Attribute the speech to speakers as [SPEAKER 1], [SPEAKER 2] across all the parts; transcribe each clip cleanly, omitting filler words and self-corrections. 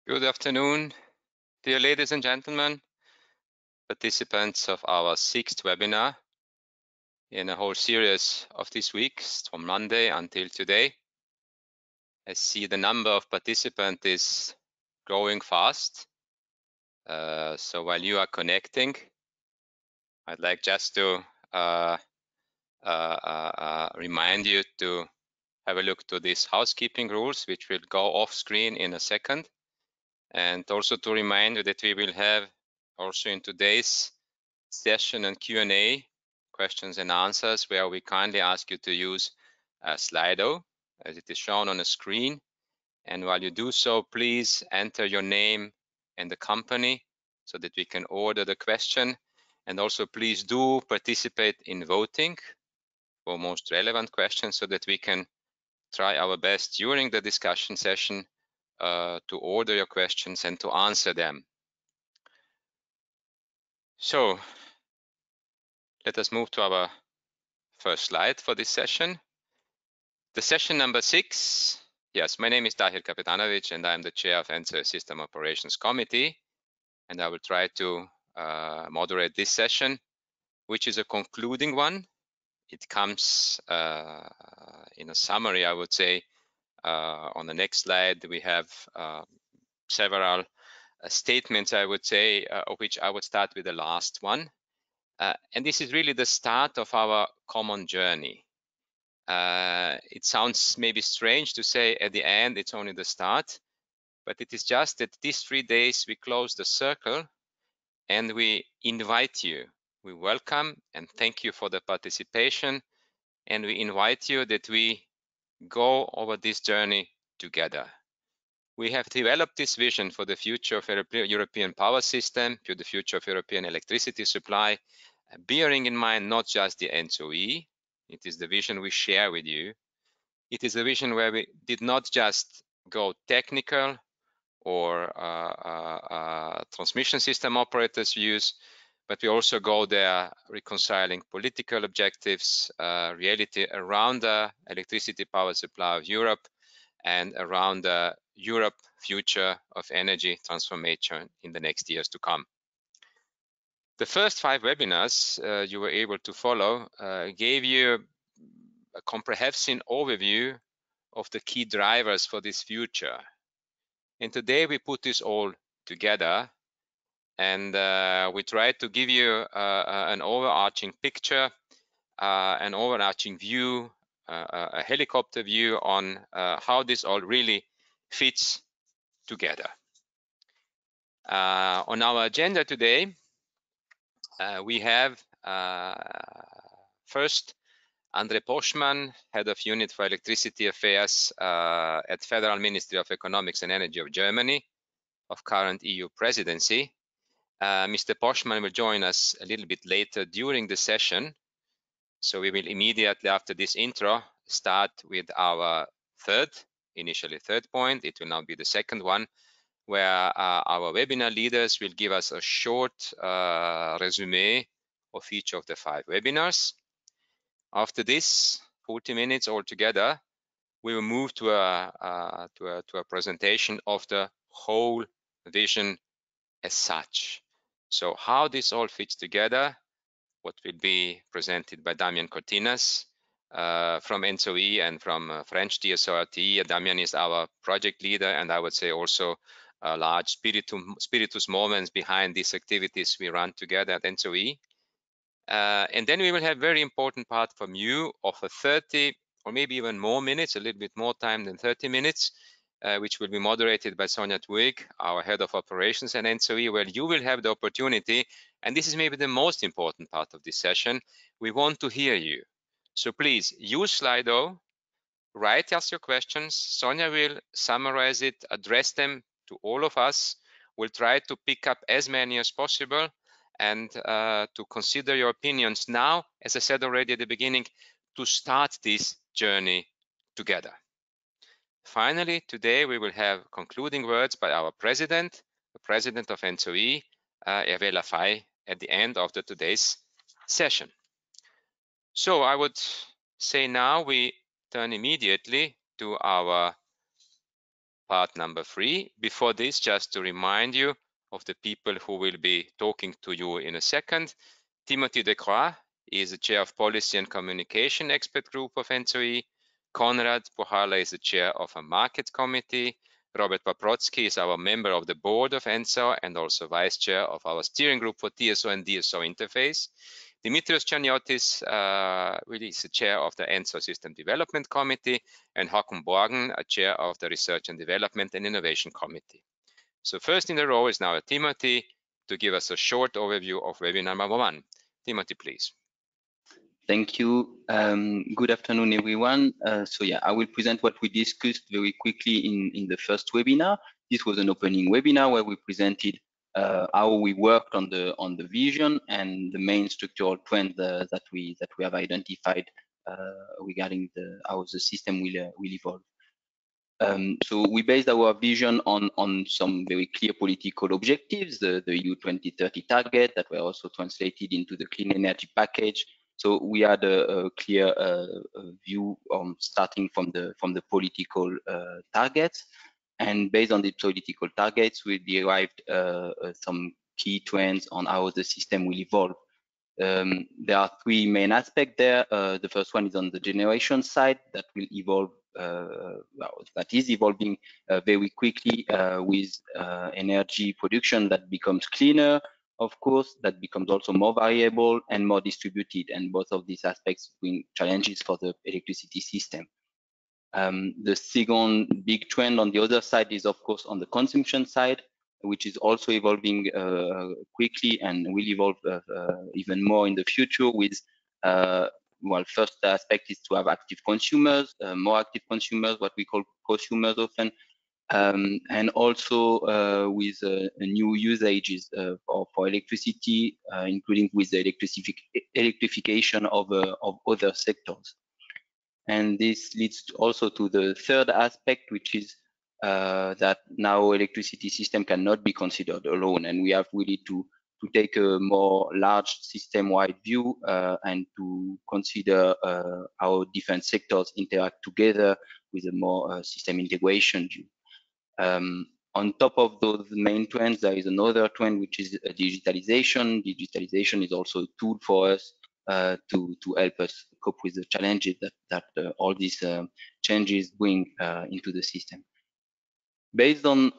[SPEAKER 1] Good afternoon, dear ladies and gentlemen, participants of our 6th webinar in a whole series of this week from Monday until today. I see the number of participants is growing fast. So while you are connecting, I'd like just to remind you to have a look to these housekeeping rules, which will go off screen in a second. And also to remind you that we will have also in today's session and Q&A, questions and answers, where we kindly ask you to use Slido as it is shown on the screen. And while you do so, please enter your name and the company so that we can order the question. And also please do participate in voting for most relevant questions so that we can try our best during the discussion session to order your questions and to answer them. So let us move to our first slide for this session. The session number 6. Yes, my name is Tahir Kapetanovic and I'm the chair of ENTSO-E System Operations Committee. And I will try to moderate this session, which is a concluding one. It comes in a summary, I would say. On the next slide, we have several statements, I would say, of which I would start with the last one. And this is really the start of our common journey. It sounds maybe strange to say at the end it's only the start, but it is just that these 3 days we close the circle and we invite you. We welcome and thank you for the participation, and we invite you that we go over this journey together. We have developed this vision for the future of European power system, to the future of European electricity supply, bearing in mind not just the ENTSO-E. It is the vision we share with you. It is a vision where we did not just go technical or transmission system operators' views, but we also go there reconciling political objectives, reality around the electricity power supply of Europe, and around the Europe future of energy transformation in the next years to come. The first 5 webinars you were able to follow gave you a comprehensive overview of the key drivers for this future. And today we put this all together and we try to give you an overarching picture, an overarching view, a helicopter view on how this all really fits together. On our agenda today, we have first Andre Poschmann, Head of Unit for Electricity Affairs at Federal Ministry of Economics and Energy of Germany, of current EU presidency. Mr. Poschmann will join us a little bit later during the session. So we will immediately after this intro start with our initially third point. It will now be the second one, where our webinar leaders will give us a short resume of each of the 5 webinars. After this, 40 minutes altogether, we will move to a presentation of the whole vision as such. So how this all fits together, what will be presented by Damien Cortinas from ENTSO-E and from French TSO-RTE. Damien is our project leader, and I would say also a large spiritus movens behind these activities we run together at ENTSO-E. And then we will have very important part from you of a 30 or maybe even more minutes, a little bit more time than 30 minutes, which will be moderated by Sonja Twig, our head of operations at ENTSO-E, where you will have the opportunity, and this is maybe the most important part of this session, we want to hear you. So please use Slido, write us your questions. Sonja will summarize it, address them to all of us. We'll try to pick up as many as possible and to consider your opinions now, as I said already at the beginning, to start this journey together. Finally, today we will have concluding words by our president, the president of ENTSO-E, Hervé Lafay, at the end of today's session. So I would say now we turn immediately to our part number 3. Before this, just to remind you of the people who will be talking to you in a second. Timothy Decroix is the chair of Policy and Communication Expert Group of ENTSO-E. Konrad Puhala is the chair of a market committee. Robert Paprotsky is our member of the board of ENTSO and also vice chair of our steering group for TSO and DSO interface. Dimitrios Chaniotis is the chair of the ENTSO System Development Committee, and Håkon Borgen, a chair of the Research and Development and Innovation Committee. So first in the row is now Timothy to give us a short overview of webinar number 1. Timothy, please.
[SPEAKER 2] Thank you. Good afternoon, everyone. So yeah, I will present what we discussed very quickly in the first webinar. This was an opening webinar where we presented how we worked on the vision and the main structural trends that we have identified regarding how the system will evolve. So we based our vision on some very clear political objectives, the EU 2030 target that were also translated into the clean energy package. So we had a clear view starting from the political targets, and based on the political targets, we derived some key trends on how the system will evolve. There are 3 main aspects there. The first one is on the generation side that will evolve, that is evolving very quickly with energy production that becomes cleaner, of course, that becomes also more variable and more distributed. And both of these aspects bring challenges for the electricity system. The second big trend on the other side is, of course, on the consumption side, which is also evolving quickly and will evolve even more in the future with, well, first aspect is to have active consumers, more active consumers, what we call prosumers often, and also with new usages for electricity, including with the electrification of other sectors. And this leads also to the third aspect, which is that now electricity system cannot be considered alone, and we have really to take a more large system-wide view and to consider how different sectors interact together with a more system integration view. On top of those main trends, there is another trend, which is digitalization. Digitalization is also a tool for us to help us cope with the challenges that all these changes bring into the system. Based on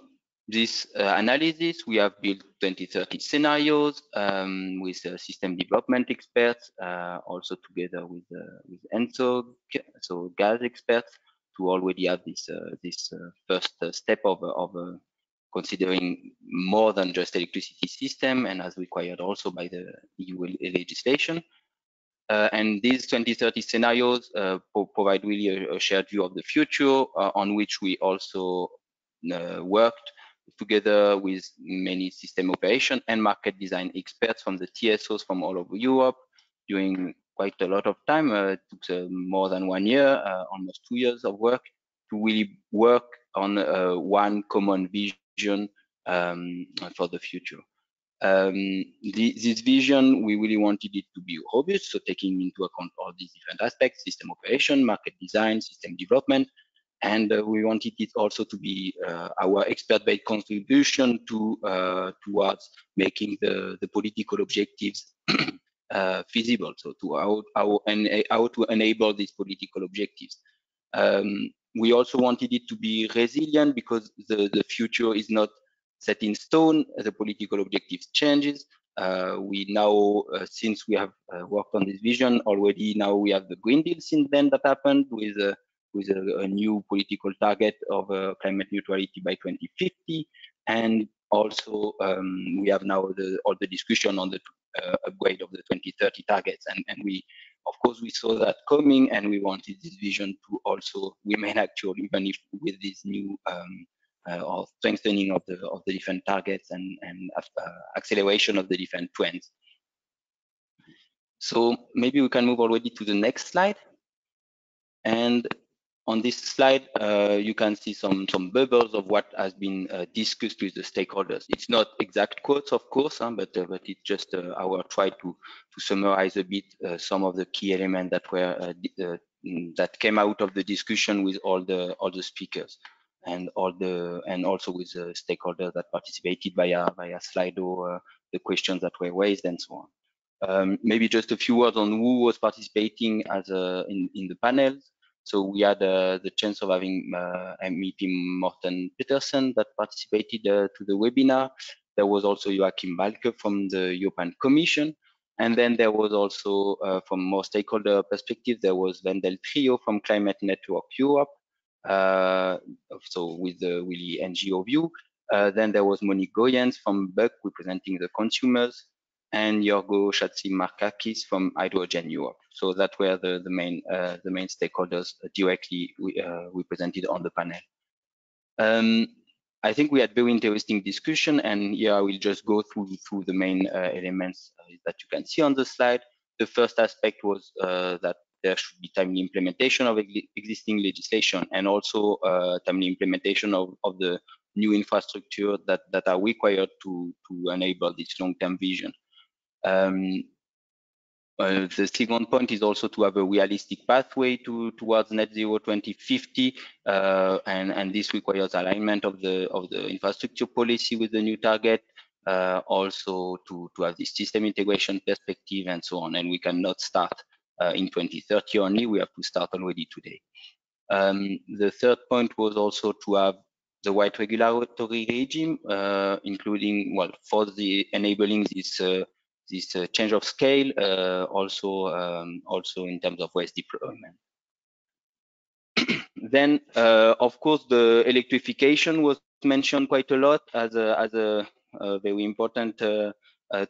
[SPEAKER 2] this analysis, we have built 2030 scenarios with system development experts, also together with ENTSO, so gas experts, to already have this first step of considering more than just electricity system, and as required also by the EU legislation. And these 2030 scenarios provide really a shared view of the future on which we also worked together with many system operation and market design experts from the TSOs from all over Europe during quite a lot of time. It took more than 1 year, almost 2 years of work to really work on one common vision for the future. This vision, we really wanted it to be robust, so taking into account all these different aspects: system operation, market design, system development, and we wanted it also to be our expert-based contribution to towards making the political objectives feasible. So to how to enable these political objectives. We also wanted it to be resilient because the future is not set in stone. The political objectives changes. We now, since we have worked on this vision already, now we have the Green Deal since then that happened with a new political target of climate neutrality by 2050, and also we have now all the discussion on the upgrade of the 2030 targets, and we, of course, we saw that coming, and we wanted this vision to also remain actual, even if with this new or strengthening of the different targets and acceleration of the different trends. So maybe we can move already to the next slide. And on this slide, you can see some bubbles of what has been discussed with the stakeholders. It's not exact quotes, of course, but it's just our try to summarize a bit some of the key elements that were that came out of the discussion with all the speakers. and also with the stakeholders that participated via Slido, the questions that were raised and so on. Maybe just a few words on who was participating as in the panels. So we had the chance of having MEP Morten Petersen that participated to the webinar. There was also Joachim Balke from the European Commission. And then there was also, from more stakeholder perspective, there was Wendel Trio from Climate Network Europe, so with the really NGO view. Then there was Monique Goyens from BUCK representing the consumers, and Yorgo Chatzimarkakis from Hydrogen Europe. So that were the main stakeholders directly represented on the panel. I think we had very interesting discussion, and here I will just go through the main elements that you can see on the slide. The first aspect was that there should be timely implementation of existing legislation, and also timely implementation of the new infrastructure that are required to enable this long-term vision. The second point is also to have a realistic pathway towards net zero 2050, and this requires alignment of the infrastructure policy with the new target, also to have this system integration perspective and so on. And we cannot start in 2030 only, we have to start already today. The third point was also to have the right regulatory regime, including, well, for the enabling this change of scale, also in terms of waste deployment. Then, of course, the electrification was mentioned quite a lot as a very important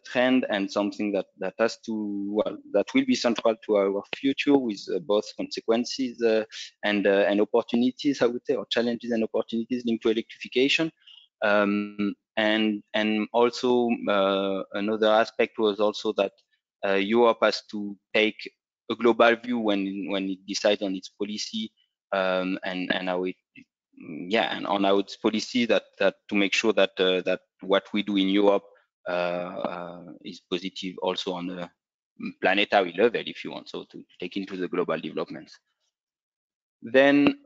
[SPEAKER 2] trend, and something that has to, well, that will be central to our future, with both consequences and opportunities, I would say, or challenges and opportunities linked to electrification. And also another aspect was also that Europe has to take a global view when it decides on its policy, and how it, yeah, and on how its policy, that to make sure that that what we do in Europe is positive also on a planetary level, if you want, so to take into the global developments. Then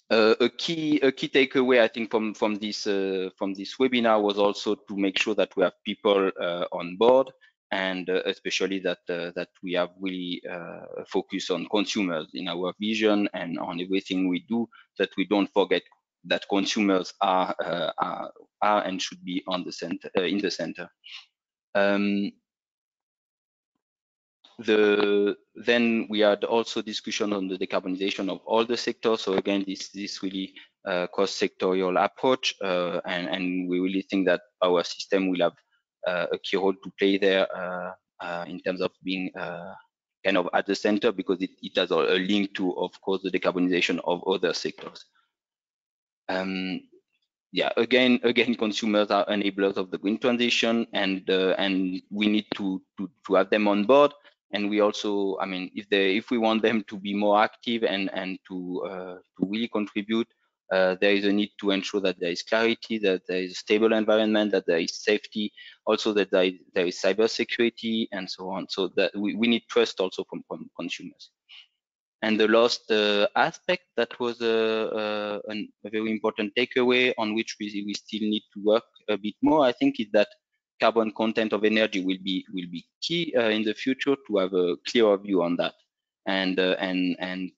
[SPEAKER 2] a key takeaway, I think, from this webinar was also to make sure that we have people on board, and especially that we have really focus on consumers in our vision and on everything we do, that we don't forget that consumers are and should be on the center, in the center. Then we had also discussion on the decarbonization of all the sectors. So again, this really cross-sectorial approach, and we really think that our system will have a key role to play there in terms of being kind of at the center, because it has a link to, of course, the decarbonization of other sectors. Yeah, again, consumers are enablers of the green transition, and we need to have them on board. And we also, I mean, if we want them to be more active and to really contribute, there is a need to ensure that there is clarity, that there is a stable environment, that there is safety, also that there is cybersecurity and so on. So that we need trust also from consumers. And the last aspect that was a very important takeaway, on which we still need to work a bit more, I think, is that carbon content of energy will be key in the future, to have a clearer view on that, and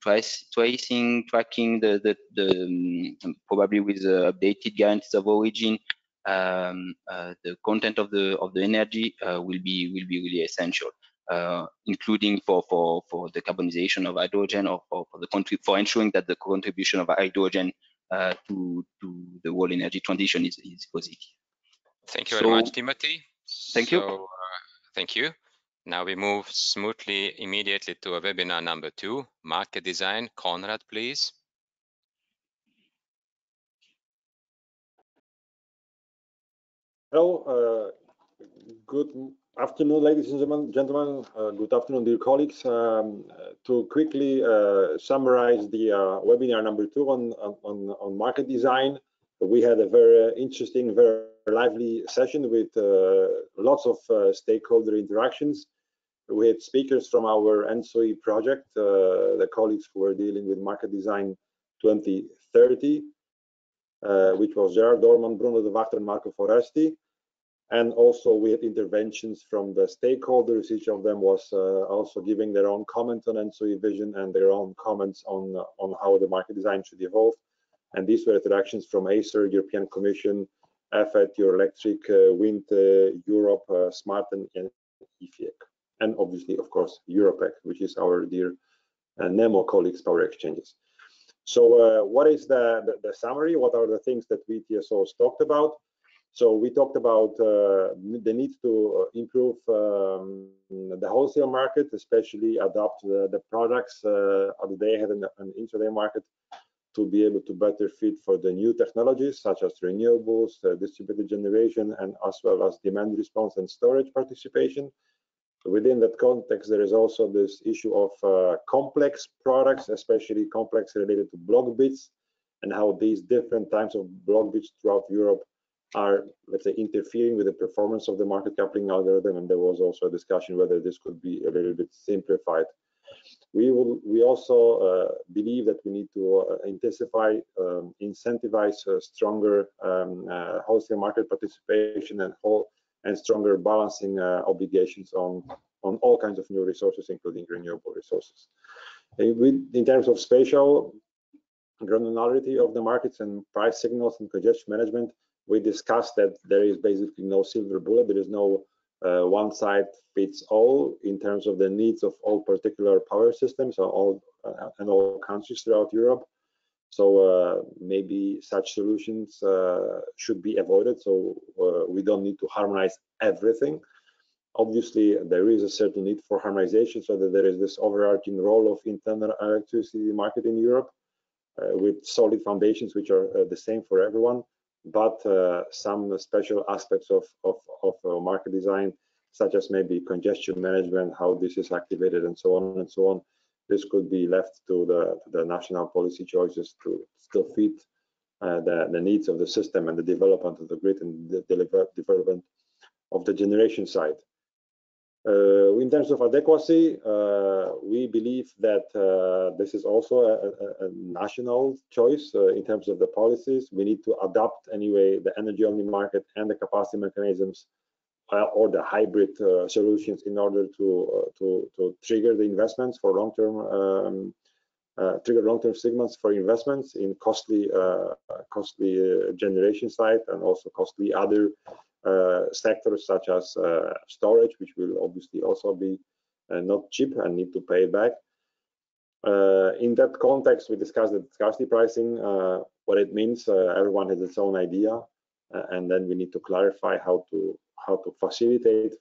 [SPEAKER 2] tracing, tracking probably with updated guarantees of origin, the content of the energy will be really essential. Including for the carbonization of hydrogen, or for ensuring that the contribution of hydrogen to the world energy transition is positive.
[SPEAKER 1] Thank you very much, Timothy.
[SPEAKER 2] Thank you.
[SPEAKER 1] Thank you. Now we move smoothly immediately to a webinar number 2, market design. Konrad, please.
[SPEAKER 3] Hello, good afternoon, ladies and gentlemen. Good afternoon, dear colleagues. To quickly summarize the webinar number 2 on market design, we had a very interesting, very lively session with lots of stakeholder interactions. We had speakers from our ENTSO-E project, the colleagues who were dealing with market design 2030, which was Gerard Dorman, Bruno de Wachter, and Marco Foresti. And also we had interventions from the stakeholders. Each of them was also giving their own comments on ENTSO-E Vision and their own comments on how the market design should evolve. And these were interactions from Acer, European Commission, EFET, Eurelectric, Wind Europe, Smart, and EFIEC. And obviously, of course, Europec, which is our dear NEMO colleagues, Power Exchanges. So what is the summary? What are the things that we TSOs talked about? So we talked about the need to improve the wholesale market, especially adopt the products that they had an intraday market to be able to better fit for the new technologies such as renewables, distributed generation, and as well as demand response and storage participation. Within that context, there is also this issue of complex products, especially complex related to block bits, and how these different types of block bits throughout Europe are, let's say, interfering with the performance of the market coupling algorithm. And there was also a discussion whether this could be a little bit simplified. We also believe that we need to intensify, incentivize stronger wholesale market participation and stronger balancing obligations on all kinds of new resources, including renewable resources. In terms of spatial granularity of the markets and price signals and congestion management, we discussed that there is basically no silver bullet. There is no one size fits all in terms of the needs of all particular power systems or all countries throughout Europe. So maybe such solutions should be avoided. So we don't need to harmonize everything. Obviously, there is a certain need for harmonization so that there is this overarching role of internal electricity market in Europe with solid foundations which are the same for everyone. But some special aspects of market design, such as maybe congestion management, how this is activated, and so on and so on, this could be left to the national policy choices to still fit the needs of the system and the development of the grid and the development of the generation side. In terms of adequacy, we believe that this is also a national choice in terms of the policies. We need to adapt anyway the energy-only market and the capacity mechanisms or the hybrid solutions in order to trigger the investments for long-term signals for investments in costly generation side and also costly other sectors such as storage, which will obviously also be not cheap and need to pay back. In that context, we discussed the scarcity pricing, what it means. Everyone has its own idea, and then we need to clarify how to facilitate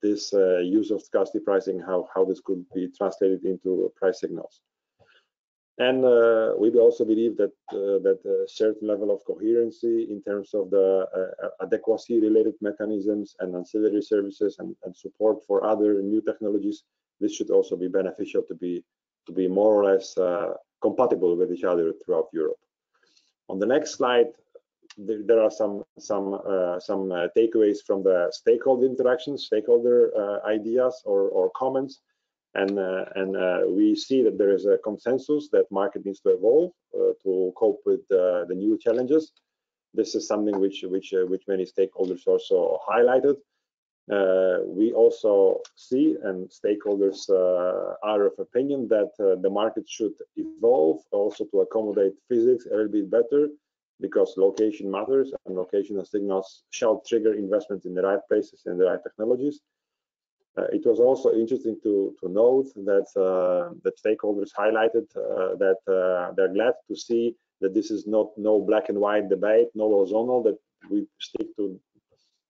[SPEAKER 3] this use of scarcity pricing, how this could be translated into price signals. And we also believe that a certain level of coherency in terms of the adequacy-related mechanisms and ancillary services and support for other new technologies, this should also be beneficial to be more or less compatible with each other throughout Europe. On the next slide, there are some takeaways from the stakeholder interactions, stakeholder ideas or comments. And we see that there is a consensus that market needs to evolve to cope with the new challenges. This is something which many stakeholders also highlighted. We also see, and stakeholders are of opinion, that the market should evolve also to accommodate physics a little bit better, because location matters and locational signals shall trigger investment in the right places and the right technologies. It was also interesting to note that that stakeholders highlighted that they're glad to see that this is not no black and white debate, no zonal, that we stick to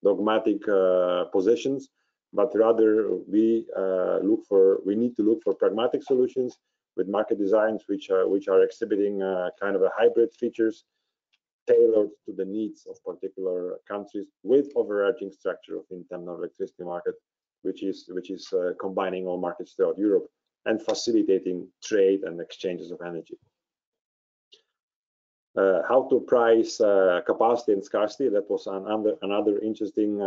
[SPEAKER 3] dogmatic positions, but rather we need to look for pragmatic solutions with market designs which are exhibiting kind of a hybrid features tailored to the needs of particular countries with overarching structure of internal electricity market, which is combining all markets throughout Europe and facilitating trade and exchanges of energy. How to price capacity and scarcity, that was another interesting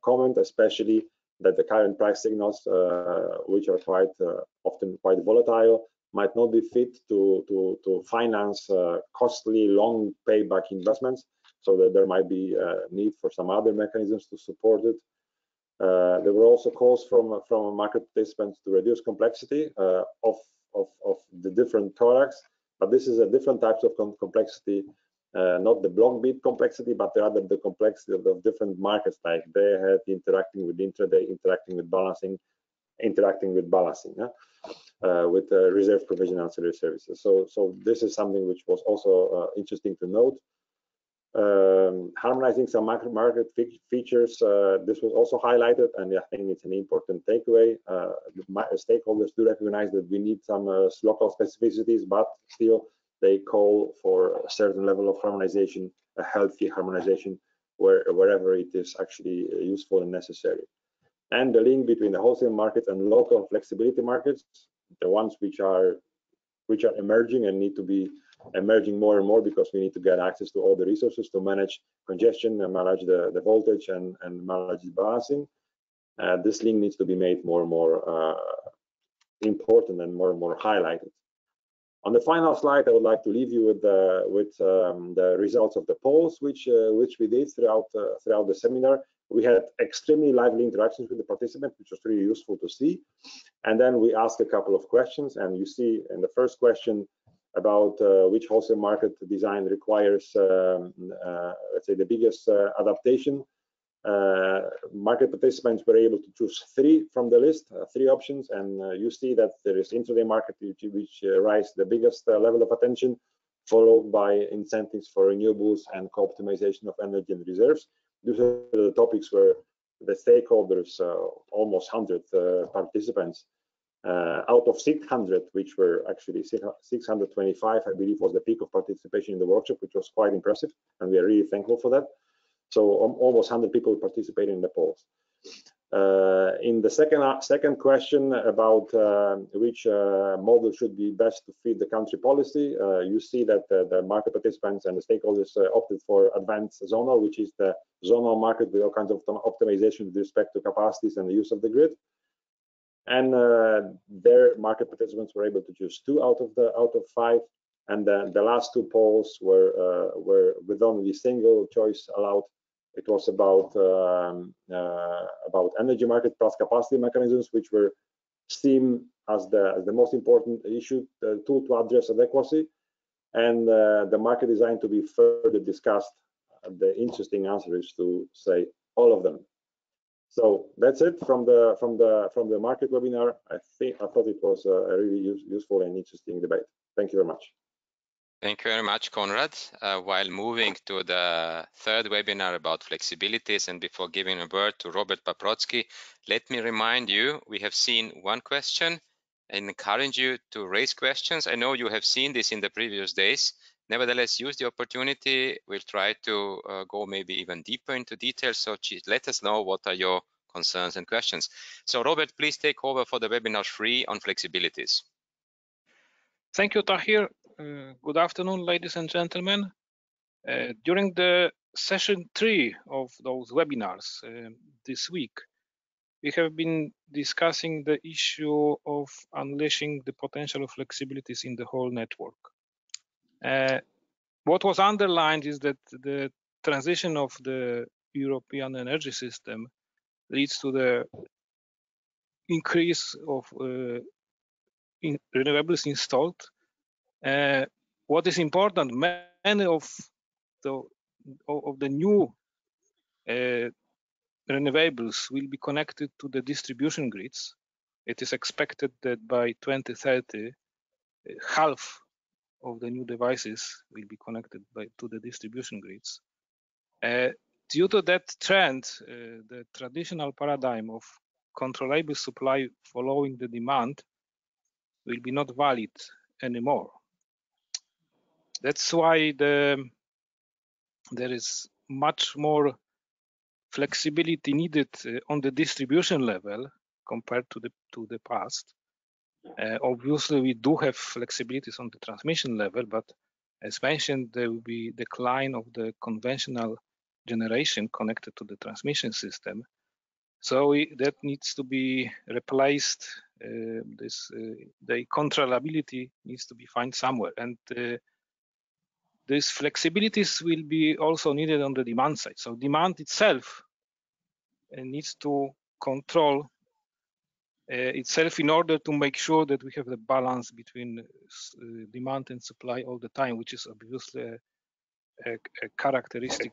[SPEAKER 3] comment, especially that the current price signals, which are often quite volatile, might not be fit to finance costly, long payback investments, so that there might be a need for some other mechanisms to support it. There were also calls from market participants to reduce complexity of the different products, but this is a different types of complexity, not the block bid complexity, but rather the complexity of different markets, like day ahead, interacting with intraday, interacting with balancing, with reserve provision ancillary services. So this is something which was also interesting to note. Harmonizing some market features, this was also highlighted, and I think it's an important takeaway. Stakeholders do recognize that we need some local specificities, but still they call for a certain level of harmonization, a healthy harmonization, wherever it is actually useful and necessary. And the link between the wholesale markets and local flexibility markets, the ones which are emerging and need to be emerging more and more, because we need to get access to all the resources to manage congestion and manage the voltage and manage the balancing. This link needs to be made more and more important and more highlighted. On the final slide, I would like to leave you with the results of the polls, which we did throughout the seminar. We had extremely lively interactions with the participants, which was really useful to see. And then we asked a couple of questions, and you see in the first question about which wholesale market design requires, let's say, the biggest adaptation. Market participants were able to choose 3 from the list, 3 options, and you see that there is intraday market which rise the biggest level of attention, followed by incentives for renewables and co-optimization of energy and reserves. These are the topics where the stakeholders, almost 100 participants, out of 600, which were actually 625, I believe, was the peak of participation in the workshop, which was quite impressive, and we are really thankful for that. So almost 100 people participated in the polls. In the second question about which model should be best to fit the country policy, you see that the market participants and the stakeholders opted for advanced zonal, which is the zonal market with all kinds of optimization with respect to capacities and the use of the grid. And their market participants were able to choose 2 out of 5. And the last 2 polls were with only single choice allowed. It was about energy market plus capacity mechanisms, which were seen as the most important issue tool to address adequacy, and the market design to be further discussed. The interesting answer is to say all of them. So that's it from the market webinar. I thought it was a really useful and interesting debate. Thank you very much.
[SPEAKER 1] Thank you very much, Konrad. While moving to the third webinar about flexibilities, and before giving a word to Robert Paprocki, let me remind you, we have seen 1 question and encourage you to raise questions. I know you have seen this in the previous days. Nevertheless, use the opportunity. We'll try to go maybe even deeper into details. So let us know what are your concerns and questions. So Robert, please take over for the webinar 3 on flexibilities.
[SPEAKER 4] Thank you, Tahir. Good afternoon, ladies and gentlemen. During the session 3 of those webinars this week, we have been discussing the issue of unleashing the potential of flexibilities in the whole network. What was underlined is that the transition of the European energy system leads to the increase of renewables installed. What is important, many of the new renewables will be connected to the distribution grids. It is expected that by 2030, half of the new devices will be connected to the distribution grids. Due to that trend, the traditional paradigm of controllable supply following the demand will be not valid anymore. That's why there is much more flexibility needed on the distribution level compared to the past. Obviously, we do have flexibilities on the transmission level, but as mentioned, there will be decline of the conventional generation connected to the transmission system. So that needs to be replaced the controllability needs to be found somewhere, and these flexibilities will be also needed on the demand side. So demand itself needs to control itself in order to make sure that we have the balance between demand and supply all the time, which is obviously a characteristic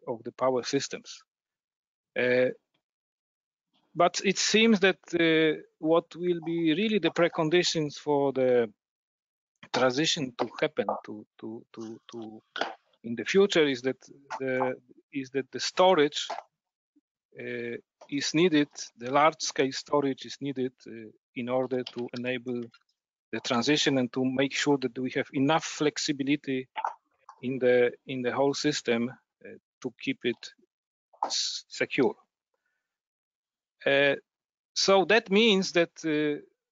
[SPEAKER 4] of the power systems. But it seems that what will be really the preconditions for the transition to happen to in the future is that the storage is needed, the large-scale storage is needed in order to enable the transition and to make sure that we have enough flexibility in the whole system to keep it secure. So that means that,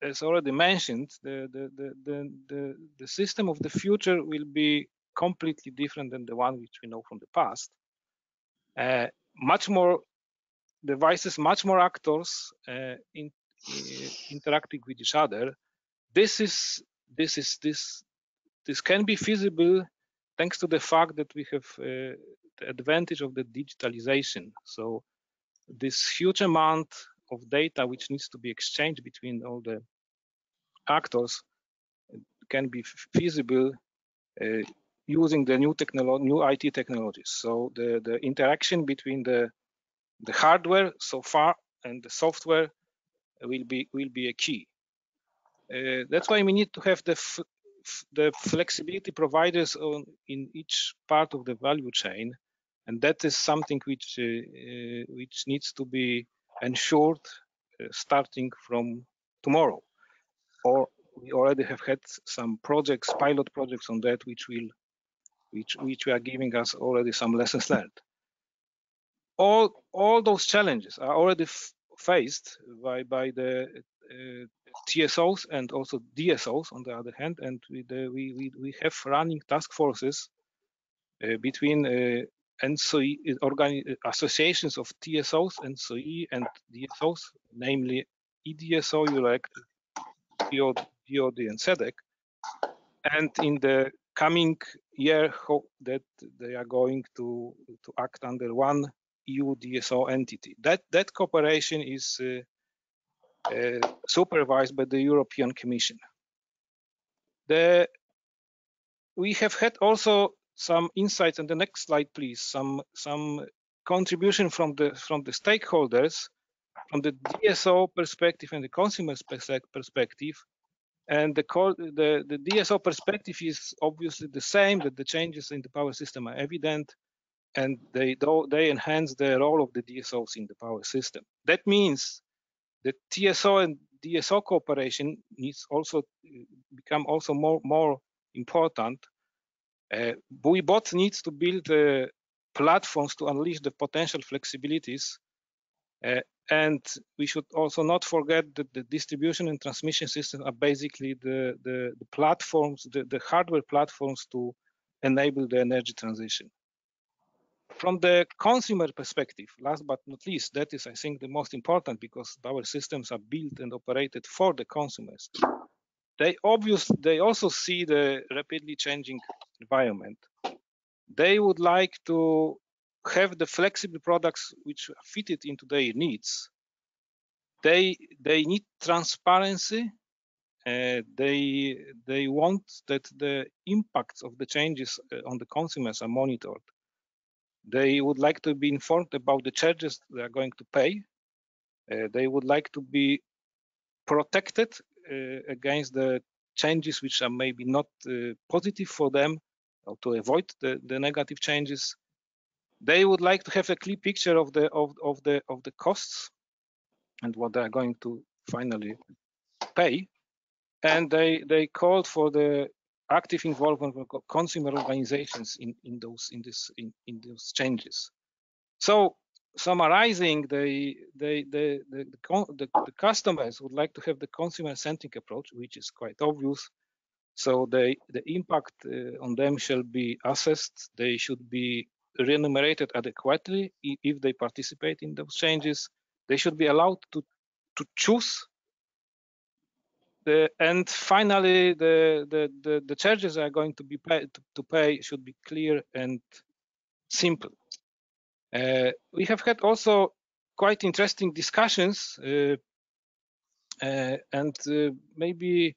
[SPEAKER 4] as already mentioned, the system of the future will be completely different than the one which we know from the past. Much more devices, much more actors interacting with each other. This can be feasible thanks to the fact that we have the advantage of the digitalization. So this huge amount of data which needs to be exchanged between all the actors can be feasible using the new IT technologies. So the interaction between the hardware so far and the software will be a key. That's why we need to have the flexibility providers in each part of the value chain, and that is something which needs to be ensured starting from tomorrow. Or we already have had some projects, pilot projects on that, which are giving us already some lessons learned. All those challenges are already faced by the TSOs and also DSOs on the other hand, and we have running task forces between ENTSO-E associations of TSOs, ENTSO-E and DSOs, namely EDSO, EUREC, BOD and SEDEC, and in the coming year hope that they are going to act under one EU DSO entity. That cooperation is supervised by the European Commission. We have had also some insights, on the next slide please, some contribution from the stakeholders, from the DSO perspective and the consumer perspective. And the DSO perspective is obviously the same, that the changes in the power system are evident, and they enhance the role of the DSOs in the power system. That means that TSO and DSO cooperation needs also become also more important. We both need to build platforms to unleash the potential flexibilities, and we should also not forget that the distribution and transmission systems are basically the platforms, the hardware platforms to enable the energy transition. From the consumer perspective, last but not least, that is, I think, the most important, because our systems are built and operated for the consumers. They also see the rapidly changing environment. They would like to have the flexible products which are fitted into their needs. They need transparency. They want that the impacts of the changes on the consumers are monitored. They would like to be informed about the charges they are going to pay. They would like to be protected against the changes which are maybe not positive for them, or to avoid the negative changes. They would like to have a clear picture of the costs and what they are going to finally pay. And they called for the active involvement of consumer organizations in those changes. So summarizing, the customers would like to have the consumer-centric approach, which is quite obvious. So the impact on them shall be assessed. They should be remunerated adequately if they participate in those changes. They should be allowed to choose And finally, the charges are going to be pay should be clear and simple. We have had also quite interesting discussions, and maybe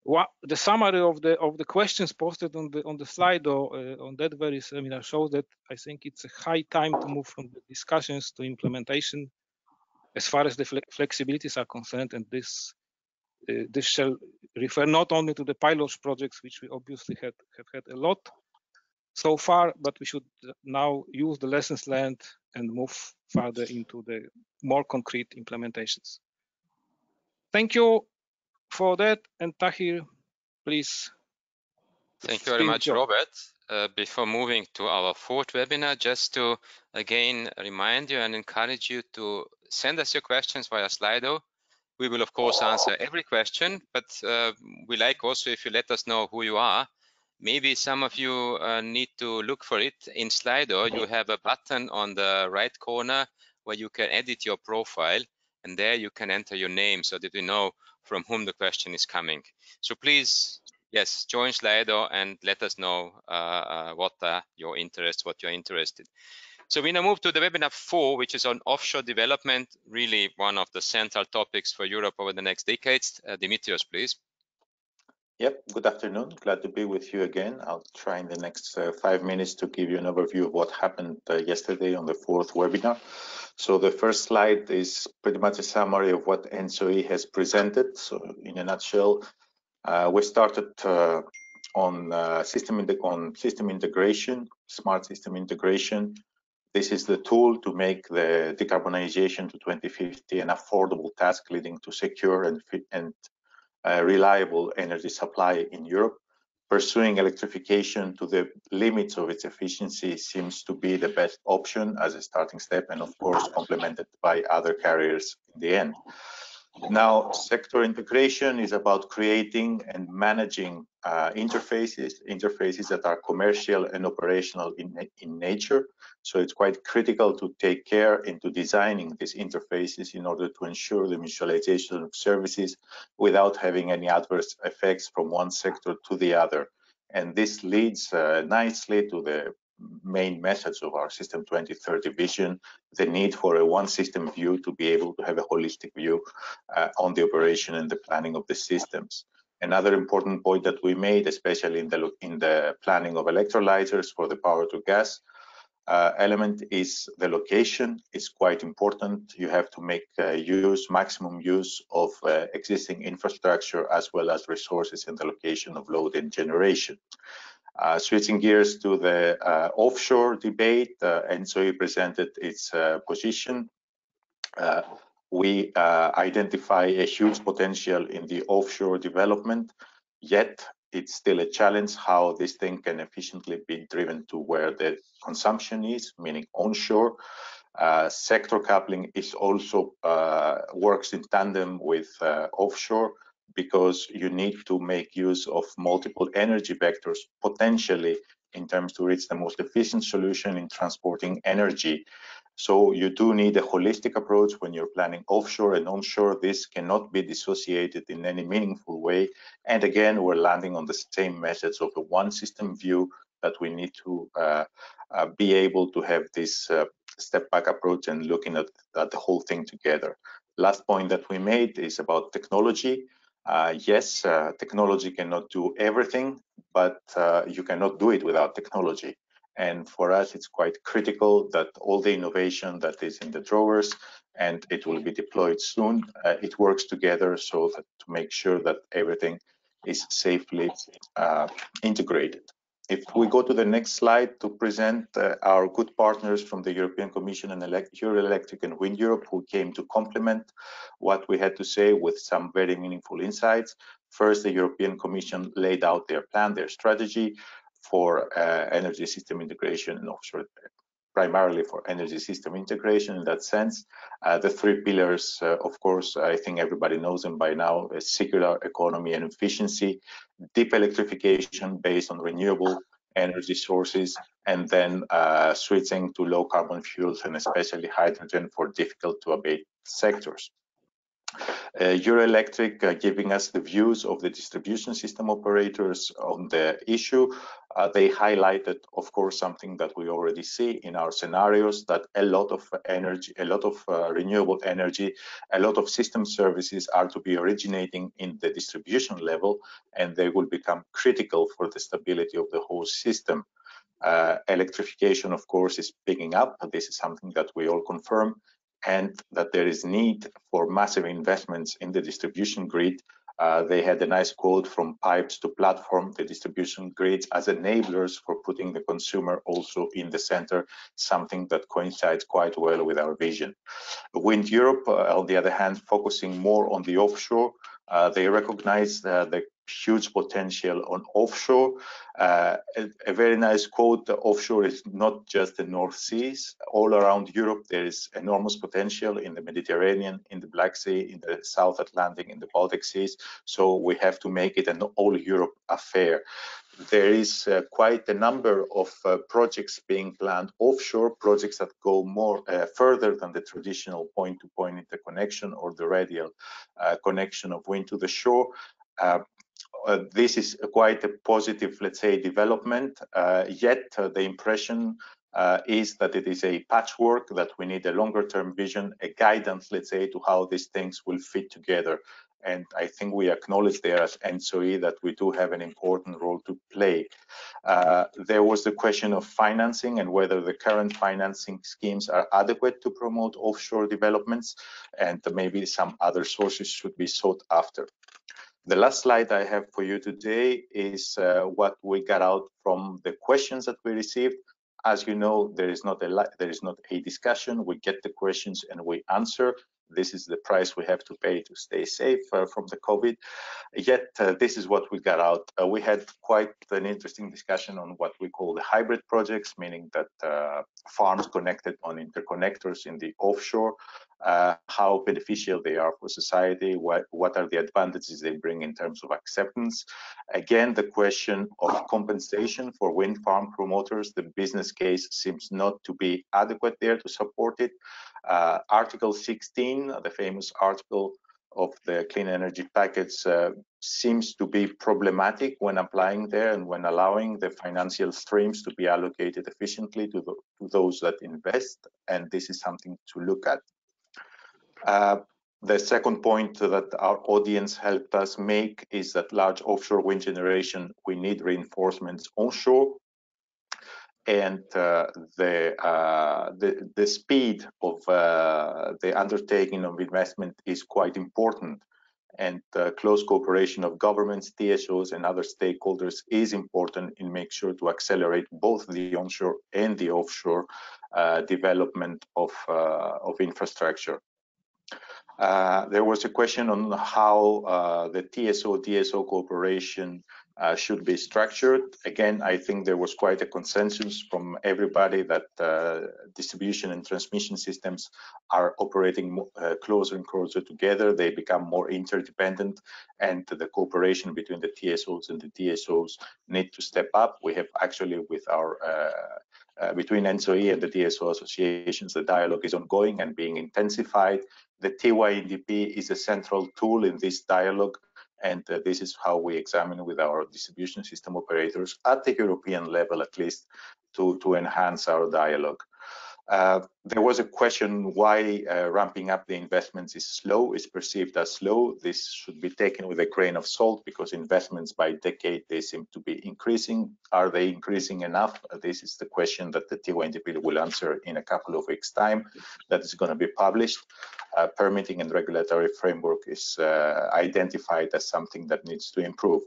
[SPEAKER 4] the summary of the questions posted on the slide or on that very seminar shows that I think it's a high time to move from the discussions to implementation as far as the flexibilities are concerned, and this shall refer not only to the pilot projects, which we obviously have had a lot so far, but we should now use the lessons learned and move further into the more concrete implementations. Thank you for that, and Tahir, please.
[SPEAKER 1] Thank you very much, Robert. Before moving to our fourth webinar, just to again remind you and encourage you to send us your questions via Slido. We will of course answer every question, but we like also if you let us know who you are. Maybe some of you need to look for it in Slido. You have a button on the right corner where you can edit your profile, and there you can enter your name so that we know from whom the question is coming. So please, yes, join Slido and let us know what your interests, what you're interested. So we now move to the webinar 4, which is on offshore development, really one of the central topics for Europe over the next decades. Dimitrios, please.
[SPEAKER 5] Yep, good afternoon. Glad to be with you again. I'll try in the next 5 minutes to give you an overview of what happened yesterday on the 4th webinar. So the first slide is pretty much a summary of what ENTSO-E has presented. So in a nutshell, we started on system integration, smart system integration. This is the tool to make the decarbonization to 2050 an affordable task, leading to secure and reliable energy supply in Europe. Pursuing electrification to the limits of its efficiency seems to be the best option as a starting step, and of course complemented by other carriers in the end. Now, sector integration is about creating and managing interfaces that are commercial and operational in nature. So it's quite critical to take care into designing these interfaces in order to ensure the mutualization of services without having any adverse effects from one sector to the other. And this leads nicely to the main message of our System 2030 vision, the need for a one system view to be able to have a holistic view on the operation and the planning of the systems. Another important point that we made, especially in the planning of electrolyzers for the power to gas element, is the location. It's quite important. You have to make maximum use of existing infrastructure as well as resources in the location of load and generation. Switching gears to the offshore debate, ENTSO-E presented its position. We identify a huge potential in the offshore development, yet it's still a challenge how this thing can efficiently be driven to where the consumption is, meaning onshore. Sector coupling is also works in tandem with offshore, because you need to make use of multiple energy vectors potentially in terms to reach the most efficient solution in transporting energy. So you do need a holistic approach when you're planning offshore and onshore. This cannot be dissociated in any meaningful way. And again, we're landing on the same message of the one system view, that we need to be able to have this step back approach and looking at the whole thing together. Last point that we made is about technology. Yes, technology cannot do everything, but you cannot do it without technology. And for us, it's quite critical that all the innovation that is in the drawers, and it will be deployed soon, it works together so that to make sure that everything is safely integrated. If we go to the next slide to present our good partners from the European Commission and Eurelectric and Wind Europe, who came to complement what we had to say with some very meaningful insights. First, the European Commission laid out their plan, their strategy for energy system integration and offshore, primarily for energy system integration in that sense. The three pillars, of course, I think everybody knows them by now: a circular economy and efficiency, deep electrification based on renewable energy sources, and then switching to low carbon fuels and especially hydrogen for difficult to abate sectors. Euroelectric giving us the views of the distribution system operators on the issue. They highlighted, of course, something that we already see in our scenarios, that a lot of energy, a lot of renewable energy, a lot of system services are to be originating in the distribution level, and they will become critical for the stability of the whole system. Electrification, of course, is picking up. This is something that we all confirm, and that there is need for massive investments in the distribution grid. They had a nice quote from pipes to platform, the distribution grids as enablers for putting the consumer also in the center, something that coincides quite well with our vision. Wind Europe, on the other hand, focusing more on the offshore. They recognize the huge potential on offshore. A very nice quote, the offshore is not just the North Seas. All around Europe, there is enormous potential in the Mediterranean, in the Black Sea, in the South Atlantic, in the Baltic Seas. So we have to make it an all Europe affair. There is quite a number of projects being planned offshore, projects that go more further than the traditional point-to-point interconnection or the radial connection of wind to the shore. This is quite a positive, let's say, development, yet the impression is that it is a patchwork, that we need a longer-term vision, a guidance, let's say, to how these things will fit together. And I think we acknowledge there as ENTSO-E that we do have an important role to play. There was the question of financing and whether the current financing schemes are adequate to promote offshore developments, and maybe some other sources should be sought after. The last slide I have for you today is what we got out from the questions that we received. As you know, there is not a discussion. We get the questions and we answer. This is the price we have to pay to stay safe from the COVID. Yet this is what we got out. We had quite an interesting discussion on what we call the hybrid projects, meaning that farms connected on interconnectors in the offshore, how beneficial they are for society, what are the advantages they bring in terms of acceptance. Again, the question of compensation for wind farm promoters, the business case seems not to be adequate there to support it. Article 16, the famous article of the clean energy package, seems to be problematic when applying there and when allowing the financial streams to be allocated efficiently to those that invest, and this is something to look at. The second point that our audience helped us make is that large offshore wind generation, we need reinforcements onshore, and the speed of the undertaking of investment is quite important, and close cooperation of governments, TSOs, and other stakeholders is important in making sure to accelerate both the onshore and the offshore development of infrastructure. There was a question on how the TSO-DSO cooperation should be structured. Again, I think there was quite a consensus from everybody that distribution and transmission systems are operating closer and closer together. They become more interdependent, and the cooperation between the TSOs and the DSOs need to step up. We have actually, with our between ENTSO-E and the DSO associations, the dialogue is ongoing and being intensified. The TYNDP is a central tool in this dialogue, and this is how we examine with our distribution system operators at the European level, at least, to enhance our dialogue. There was a question why ramping up the investments is slow, is perceived as slow. This should be taken with a grain of salt, because investments by decade, they seem to be increasing. Are they increasing enough? This is the question that the TYNDP will answer in a couple of weeks' time. That is going to be published. Permitting and regulatory framework is identified as something that needs to improve.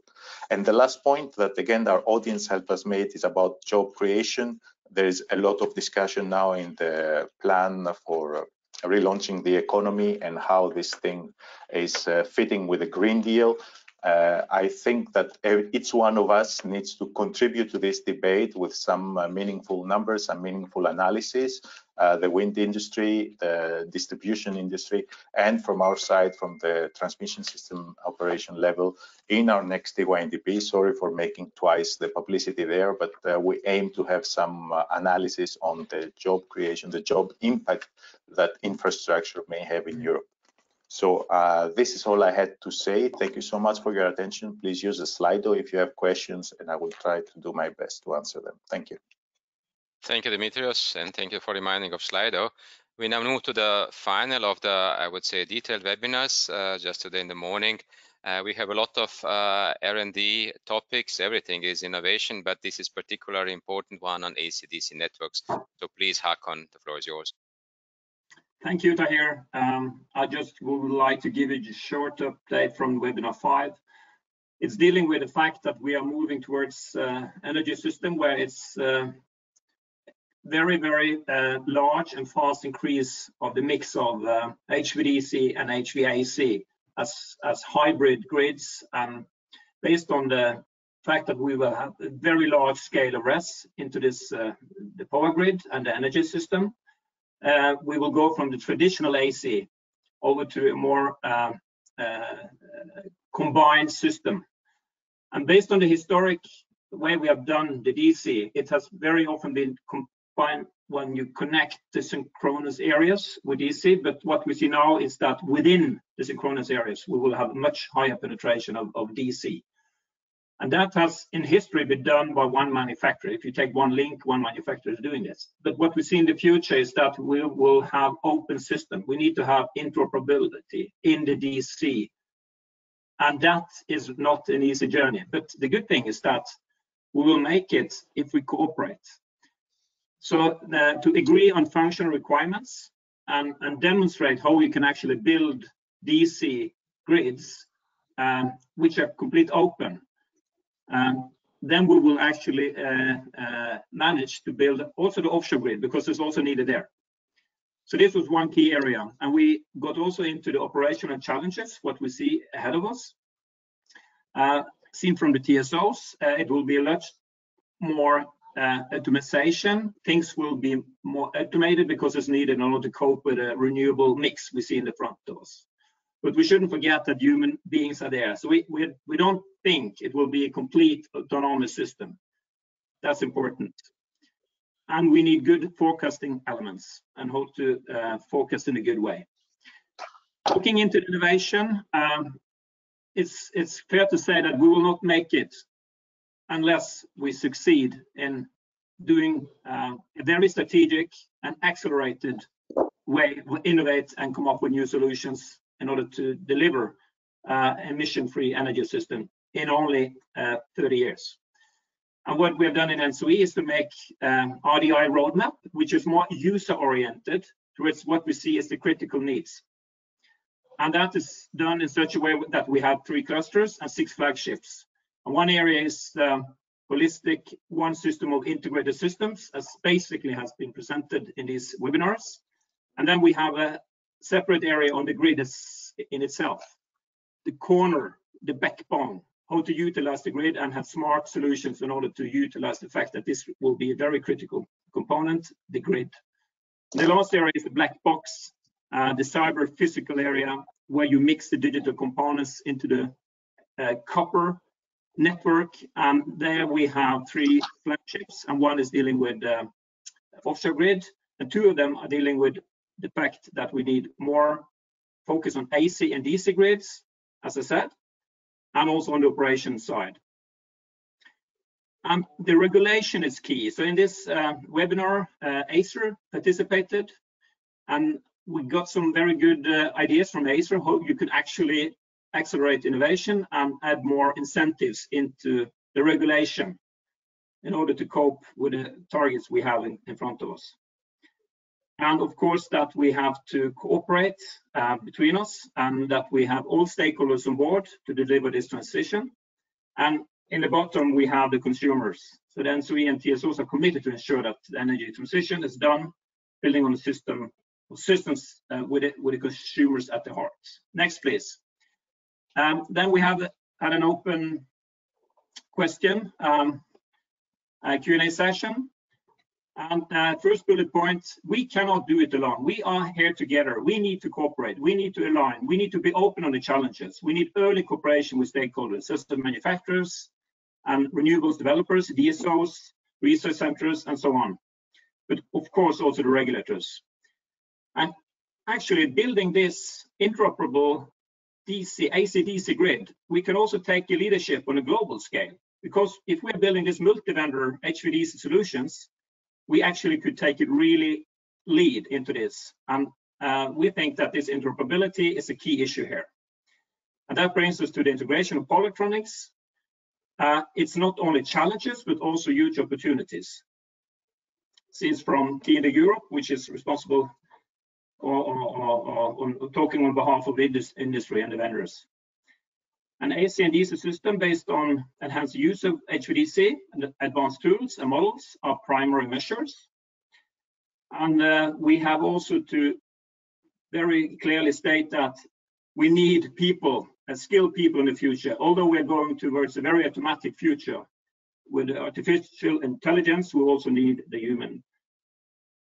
[SPEAKER 5] And the last point that, again, our audience helped us make is about job creation. There is a lot of discussion now in the plan for relaunching the economy and how this thing is fitting with the Green Deal. I think that each one of us needs to contribute to this debate with some meaningful numbers and meaningful analysis. The wind industry, the distribution industry, and from our side, from the transmission system operation level, in our next TYNDP. Sorry for making twice the publicity there, but we aim to have some analysis on the job creation, the job impact that infrastructure may have in Europe. So this is all I had to say. Thank you so much for your attention. Please use the Slido if you have questions, and I will try to do my best to answer them. Thank you.
[SPEAKER 1] Thank you, Dimitrios, and thank you for reminding of Slido. We now move to the final of the, I would say, detailed webinars, just today in the morning. We have a lot of R&D topics. Everything is innovation, but this is particularly important one on AC/DC networks. So please, Hakon, the floor is yours.
[SPEAKER 6] Thank you, Tahir. I just would like to give you a short update from webinar 5. It's dealing with the fact that we are moving towards energy system where it's very, very large and fast increase of the mix of HVDC and HVAC as hybrid grids, based on the fact that we will have a very large scale of RES into this the power grid and the energy system. We will go from the traditional AC over to a more combined system. And based on the historic way we have done the DC, it has very often been combined when you connect the synchronous areas with DC. But what we see now is that within the synchronous areas, we will have much higher penetration of DC. And that has in history been done by one manufacturer. If you take one link, one manufacturer is doing this. But what we see in the future is that we will have open system. We need to have interoperability in the DC. And that is not an easy journey. But the good thing is that we will make it if we cooperate. So to agree on functional requirements and demonstrate how we can actually build DC grids, which are complete open, then we will actually manage to build also the offshore grid, because it's also needed there. So this was one key area, and we got also into the operational challenges, what we see ahead of us. Seen from the TSOs, it will be a lot more automation. Things will be more automated because it's needed in order to cope with a renewable mix we see in the front of us. But we shouldn't forget that human beings are there. So we don't think it will be a complete autonomous system. That's important. And we need good forecasting elements and how to forecast in a good way. Looking into innovation, it's fair to say that we will not make it unless we succeed in doing a very strategic and accelerated way to innovate and come up with new solutions in order to deliver emission-free energy system in only 30 years. And what we have done in ENTSO-E is to make RDI roadmap, which is more user-oriented towards what we see as the critical needs. And that is done in such a way that we have 3 clusters and 6 flagships. And one area is holistic one system of integrated systems, as basically has been presented in these webinars. And then we have a separate area on the grid in itself, the corner, the backbone, how to utilize the grid and have smart solutions in order to utilize the fact that this will be a very critical component, the grid. The last area is the black box, the cyber physical area, where you mix the digital components into the copper network. And there we have 3 flagships, and one is dealing with offshore grid, and 2 of them are dealing with the fact that we need more focus on AC and DC grids, as I said, and also on the operation side. And the regulation is key. So in this webinar, Acer participated, and we got some very good ideas from Acer how you could actually accelerate innovation and add more incentives into the regulation in order to cope with the targets we have in front of us. And of course that we have to cooperate between us, and that we have all stakeholders on board to deliver this transition. And in the bottom we have the consumers. So the ENTSO-E and TSOs are committed to ensure that the energy transition is done building on a system of systems with the consumers at the heart. Next, please. Then we have had an open question Q&A session. And first bullet point, we cannot do it alone. We are here together. We need to cooperate. We need to align. We need to be open on the challenges. We need early cooperation with stakeholders, system manufacturers and renewables developers, DSOs, research centers, and so on. But of course, also the regulators. And actually building this interoperable AC/DC grid, we can also take the leadership on a global scale. Because if we're building this multi-vendor HVDC solutions, we actually could take it really lead into this. And we think that this interoperability is a key issue here. And that brings us to the integration of power electronics. It's not only challenges, but also huge opportunities. Since from TD Europe, which is responsible or talking on behalf of the industry and the vendors. An AC and DC system based on enhanced use of HVDC and advanced tools and models are primary measures. And we have also to very clearly state that we need people, skilled people in the future. Although we're going towards a very automatic future with artificial intelligence, we also need the human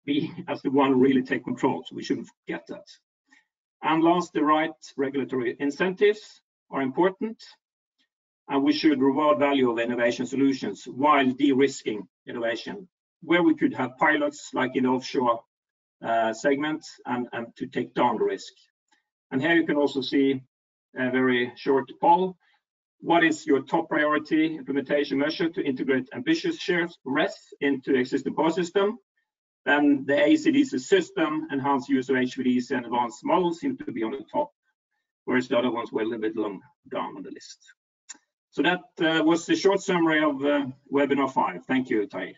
[SPEAKER 6] being as the one who really take control. So we shouldn't forget that. And last, the right regulatory incentives are important. And we should reward value of innovation solutions while de-risking innovation, where we could have pilots like in the offshore segment and to take down the risk. And here you can also see a very short poll. What is your top priority implementation measure to integrate ambitious shares RES into existing power system? Then the AC/DC system, enhanced use of HVDC and advanced models seem to be on the top, whereas the other ones were a little bit long down on the list. So that was the short summary of webinar 5. Thank you, Tai.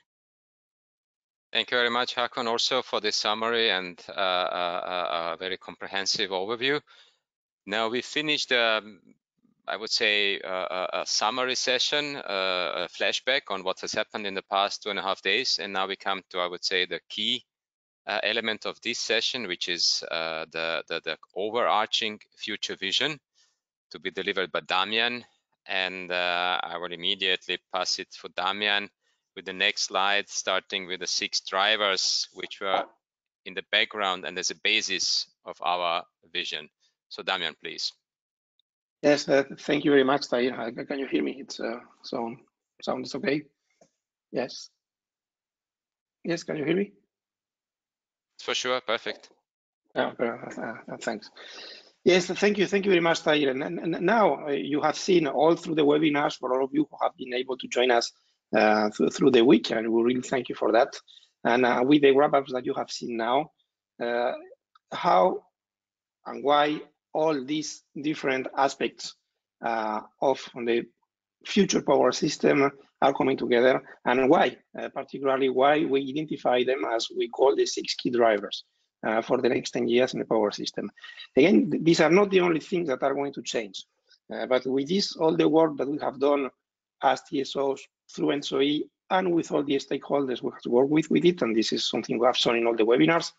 [SPEAKER 1] Thank you very much, Håkon, also for this summary and a very comprehensive overview. Now we finished, I would say, a summary session, a flashback on what has happened in the past 2.5 days. And now we come to, I would say, the key element of this session, which is the overarching future vision to be delivered by Damian. And I will immediately pass it for Damian with the next slide, starting with the 6 drivers, which were in the background and as a basis of our vision. So Damian, please.
[SPEAKER 7] Yes, thank you very much, Tahir. Can you hear me? It's sound is okay? Yes. Yes, can you hear me?
[SPEAKER 1] For sure, perfect.
[SPEAKER 7] Thanks. Yes, thank you very much, Tahir. And now you have seen all through the webinars for all of you who have been able to join us through the week, and we really thank you for that. And with the wrap-ups that you have seen now, how and why all these different aspects of the future power system are coming together, and why, particularly why we identify them as we call the 6 key drivers for the next 10 years in the power system. Again, these are not the only things that are going to change, but with this, all the work that we have done as TSOs through ENTSO-E and with all the stakeholders we have to work with it, and this is something we have shown in all the webinars,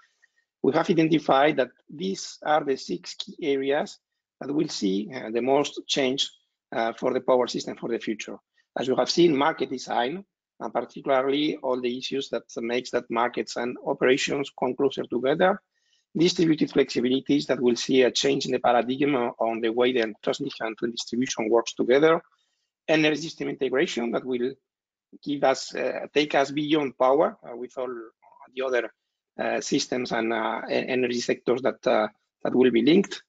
[SPEAKER 7] we have identified that these are the 6 key areas that will see the most change for the power system for the future. As you have seen, market design, and particularly all the issues that makes that markets and operations come closer together, distributed flexibilities that will see a change in the paradigm on the way the transmission and distribution works together, energy system integration that will give us, take us beyond power with all the other systems and energy sectors that will be linked.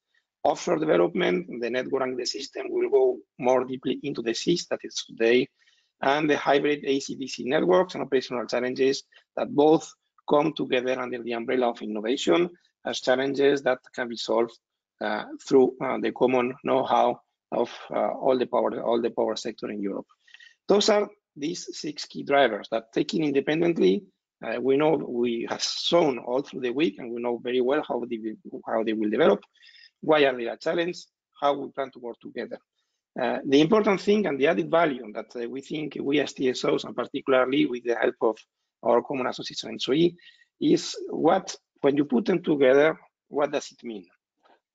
[SPEAKER 7] Offshore development, the network and the system will go more deeply into the seas that is today, and the hybrid AC/DC networks and operational challenges that both come together under the umbrella of innovation as challenges that can be solved through the common know-how of all the power sector in Europe. Those are these 6 key drivers that, taken independently, we know we have shown all through the week, and we know very well how they will develop. Why are they a challenge? How we plan to work together? The important thing and the added value that we think we as TSOs, and particularly with the help of our common association ENTSO-E, is what, when you put them together, what does it mean?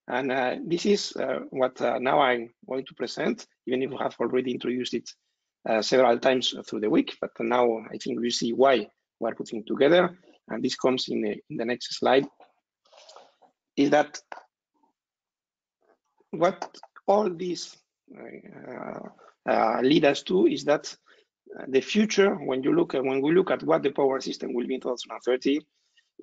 [SPEAKER 7] And this is what now I'm going to present, even if we have already introduced it several times through the week, but now I think we see why we're putting it together. And this comes in the next slide, is that what all these lead us to is that the future, when we look at what the power system will be in 2030,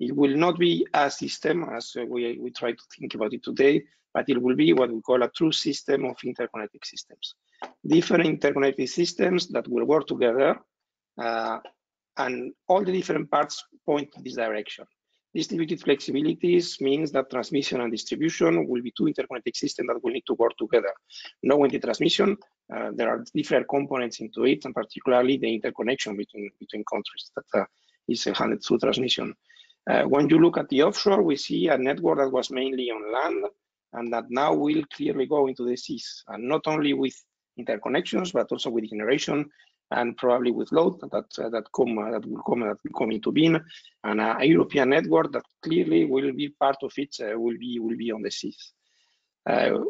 [SPEAKER 7] It will not be a system as we try to think about it today, but it will be what we call a true system of interconnected systems. Different interconnected systems that will work together, and all the different parts point in this direction. Distributed flexibilities means that transmission and distribution will be two interconnected systems that will need to work together. Knowing the transmission, there are different components into it, and particularly the interconnection between countries that is handled through transmission. When you look at the offshore, we see a network that was mainly on land and that now will clearly go into the seas, and not only with interconnections, but also with generation and probably with load that will come into being, and a European network that clearly will be part of it will be on the seas.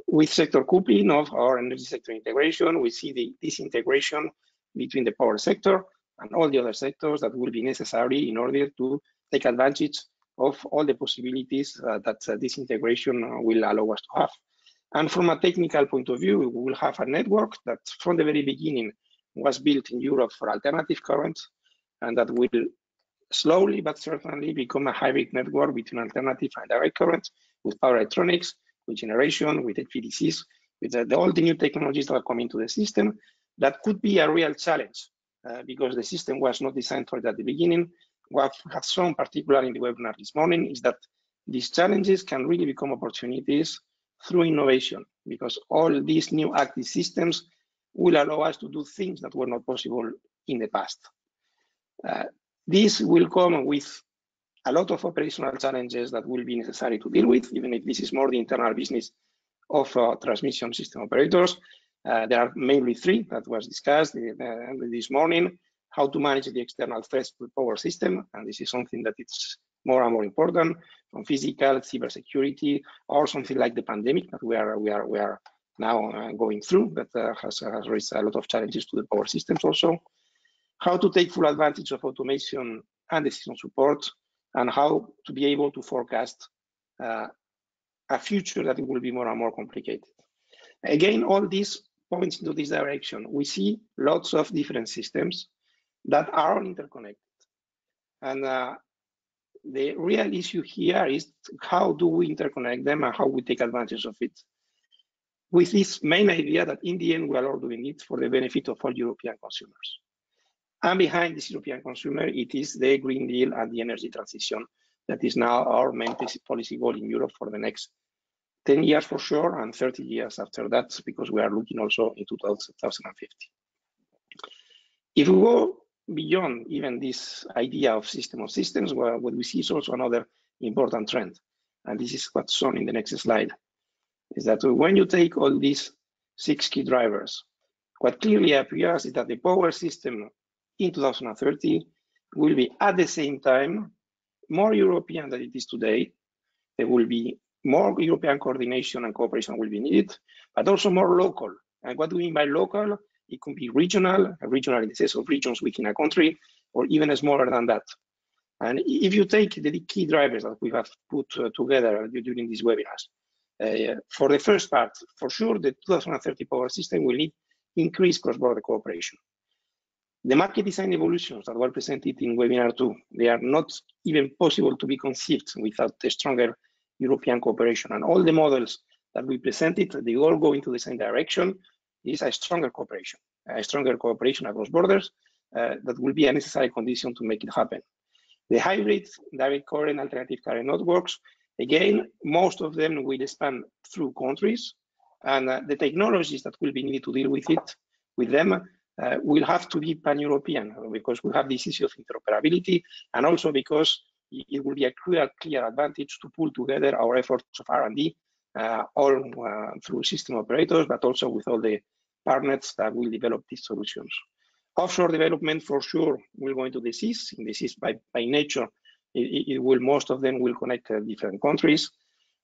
[SPEAKER 7] With sector coupling of our energy sector integration, we see this integration between the power sector and all the other sectors that will be necessary in order to take advantage of all the possibilities that this integration will allow us to have. And from a technical point of view, we will have a network that from the very beginning was built in Europe for alternative currents, and that will slowly but certainly become a hybrid network between alternative and direct currents, with power electronics, with generation, with HVDCs, with all the new technologies that are coming to the system. That could be a real challenge because the system was not designed for that at the beginning. What we have shown, particularly in the webinar this morning, is that these challenges can really become opportunities through innovation, because all these new active systems will allow us to do things that were not possible in the past. This will come with a lot of operational challenges that will be necessary to deal with, even if this is more the internal business of transmission system operators. There are mainly three that was discussed this morning: how to manage the external threats to the power system, and this is something that it's more and more important, from physical, cybersecurity, or something like the pandemic that we are now going through, that has raised a lot of challenges to the power systems also. How to take full advantage of automation and decision support, and how to be able to forecast a future that will be more and more complicated. Again, all these points into this direction. We see lots of different systems that are interconnected. And the real issue here is how do we interconnect them and how we take advantage of it, with this main idea that in the end we are all doing it for the benefit of all European consumers. And behind this European consumer, it is the Green Deal and the energy transition that is now our main policy goal in Europe for the next 10 years for sure, and 30 years after that, because we are looking also into 2050. If we go beyond even this idea of system of systems, what we see is also another important trend, and this is what's shown in the next slide, is that when you take all these 6 key drivers, what clearly appears is that the power system in 2030 will be at the same time more European than it is today. There will be more European coordination and cooperation will be needed, but also more local. And what do we mean by local? It could be regional in the sense of regions within a country, or even smaller than that. And if you take the key drivers that we have put together during these webinars, for the first part, for sure, the 2030 power system will need increased cross-border cooperation. The market design evolutions that were presented in webinar 2, they are not even possible to be conceived without a stronger European cooperation. And all the models that we presented, they all go into the same direction. Is a stronger cooperation across borders that will be a necessary condition to make it happen. The hybrid, direct current, alternative current networks, again, most of them will span through countries, and the technologies that will be needed to deal with them will have to be pan-European, because we have this issue of interoperability, and also because it will be a clear advantage to pull together our efforts of R&D, all through system operators, but also with all the partners that will develop these solutions. Offshore development, for sure, will go into the seas. In the seas, by nature, most of them will connect different countries.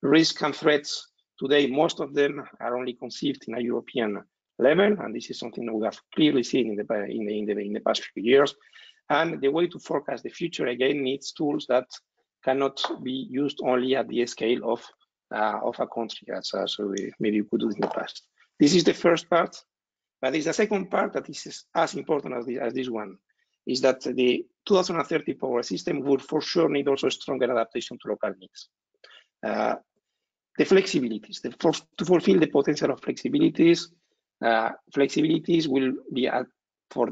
[SPEAKER 7] Risk and threats, today, most of them are only conceived in a European level, and this is something that we have clearly seen in the past few years. And the way to forecast the future, again, needs tools that cannot be used only at the scale of a country, maybe you could do it in the past. This is the first part, but there's a second part that is as important as this one. is that the 2030 power system would for sure need also stronger adaptation to local needs. The flexibilities, to fulfill the potential of flexibilities, flexibilities will be for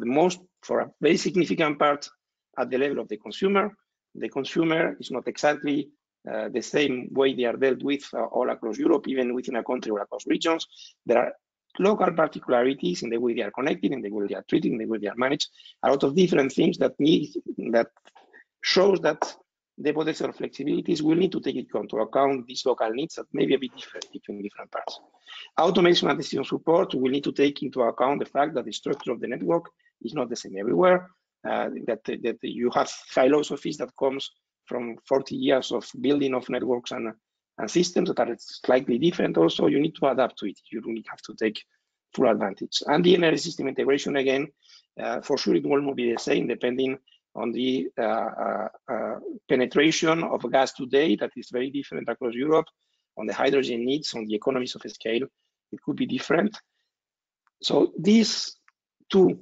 [SPEAKER 7] a very significant part at the level of the consumer. The consumer is not exactly the same way they are dealt with all across Europe, even within a country or across regions. There are local particularities in the way they are connected, in the way they are treated, in the way they are managed, a lot of different things that shows that the potential flexibilities will need to take into account these local needs that may be a bit different between different parts. Automation and decision support will need to take into account the fact that the structure of the network is not the same everywhere, that you have philosophies that comes from 40 years of building of networks and systems that are slightly different. Also, you need to adapt to it. You really have to take full advantage. And the energy system integration, again, for sure it won't be the same depending on the penetration of gas today that is very different across Europe, on the hydrogen needs, on the economies of scale, it could be different. So these two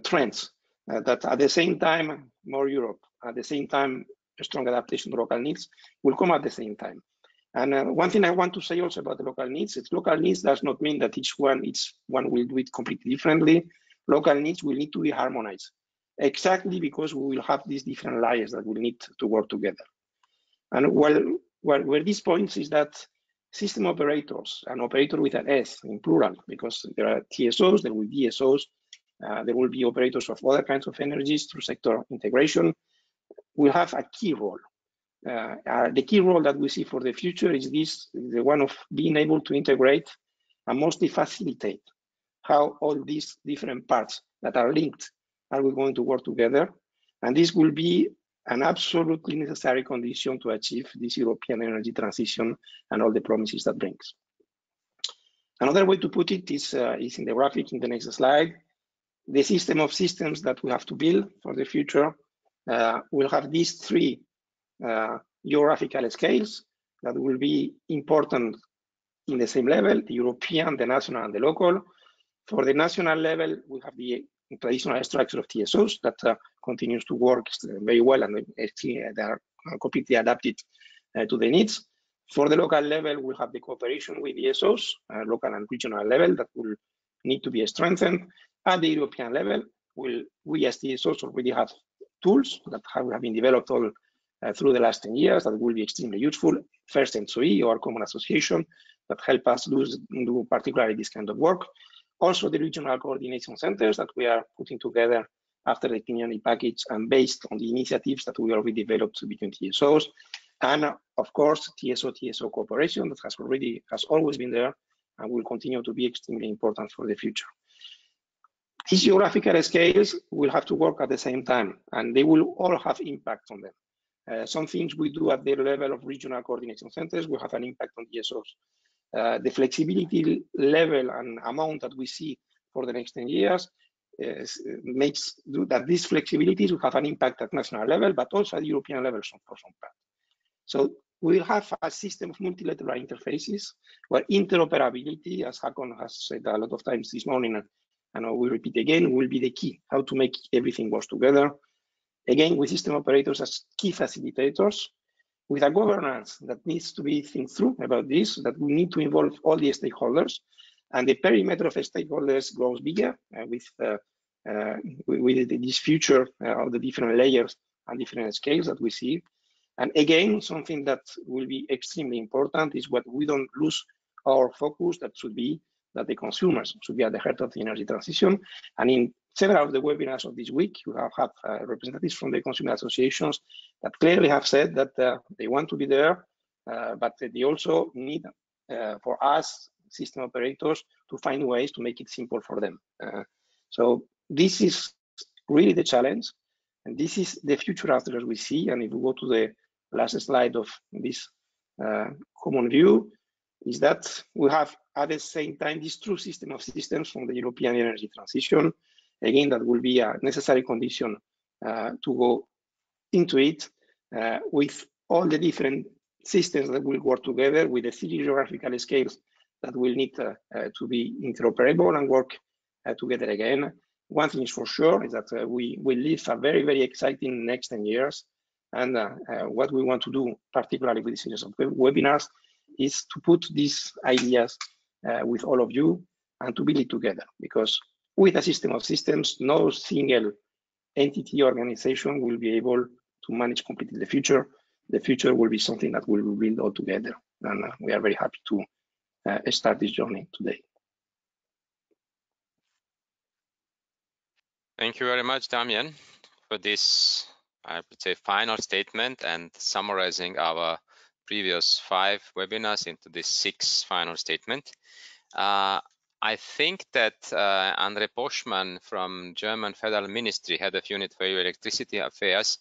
[SPEAKER 7] trends that at the same time, more Europe, at the same time, a strong adaptation to local needs will come at the same time. And one thing I want to say also about the local needs, local needs does not mean that each one will do it completely differently. Local needs will need to be harmonized, exactly because we will have these different layers that will need to work together. And where this points is that system operators, an operator with an S in plural, because there are TSOs, there will be DSOs, there will be operators of other kinds of energies through sector integration, will have a key role. The key role that we see for the future is the one of being able to integrate and mostly facilitate how all these different parts that are linked are we going to work together. And this will be an absolutely necessary condition to achieve this European energy transition and all the promises that brings. Another way to put it is in the graphic in the next slide. The system of systems that we have to build for the future will have these three geographical scales that will be important in the same level: the European, the national, and the local. For the national level, we have the traditional structure of TSOs that continues to work very well, and they are completely adapted to the needs. For the local level, we'll have the cooperation with DSOs, local and regional level, that will need to be strengthened. At the European level, we as DSOs already have tools that have been developed all through the last 10 years that will be extremely useful. First, ENTSO-E, our common association, that help us do particularly this kind of work. Also, the regional coordination centers that we are putting together after the community package and based on the initiatives that we already developed between TSOs. And of course, TSO cooperation that has always been there and will continue to be extremely important for the future. These geographical scales will have to work at the same time, and they will all have impact on them. Some things we do at the level of regional coordination centers will have an impact on DSOs. The flexibility level and amount that we see for the next 10 years makes that these flexibilities will have an impact at national level, but also at European level for some part. So we'll have a system of multilateral interfaces where interoperability, as Hakon has said a lot of times this morning, and we repeat again, will be the key, how to make everything work together. Again, with system operators as key facilitators, with a governance that needs to be think through about this, that we need to involve all the stakeholders, and the perimeter of stakeholders grows bigger with this future of the different layers and different scales that we see. And again, something that will be extremely important is what we don't lose our focus, that should be that the consumers should be at the heart of the energy transition. And in several of the webinars of this week, you have representatives from the consumer associations that clearly have said that they want to be there, but they also need for us, system operators, to find ways to make it simple for them. So this is really the challenge, and this is the future after we see. And if we go to the last slide of this common view, is that we have at the same time this true system of systems from the European energy transition. Again, that will be a necessary condition to go into it with all the different systems that will work together with the 3 geographical scales that will need to be interoperable and work together again. one thing is for sure is that we live a very, very exciting next 10 years. And what we want to do, particularly with this series of webinars, is to put these ideas with all of you and to build it together. Because with a system of systems, no single entity organization will be able to manage completely the future. The future will be something that we will build all together. And we are very happy to start this journey today.
[SPEAKER 1] Thank you very much, Damian, for this, I would say, final statement and summarizing our previous 5 webinars into this 6th final statement. I think that Andre Poschmann from German Federal Ministry, Head of Unit for EU Electricity Affairs,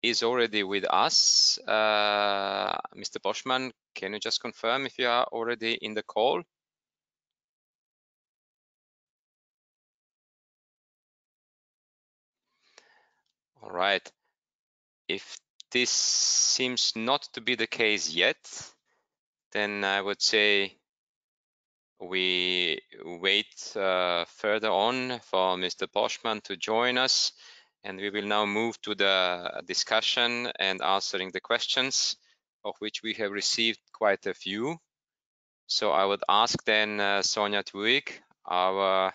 [SPEAKER 1] is already with us. Mr. Poschmann, can you just confirm if you are already in the call? All right. If this seems not to be the case yet, then I would say we wait further on for Mr. Poschmann to join us, and we will now move to the discussion and answering the questions, of which we have received quite a few. So I would ask then Sonja Twig, our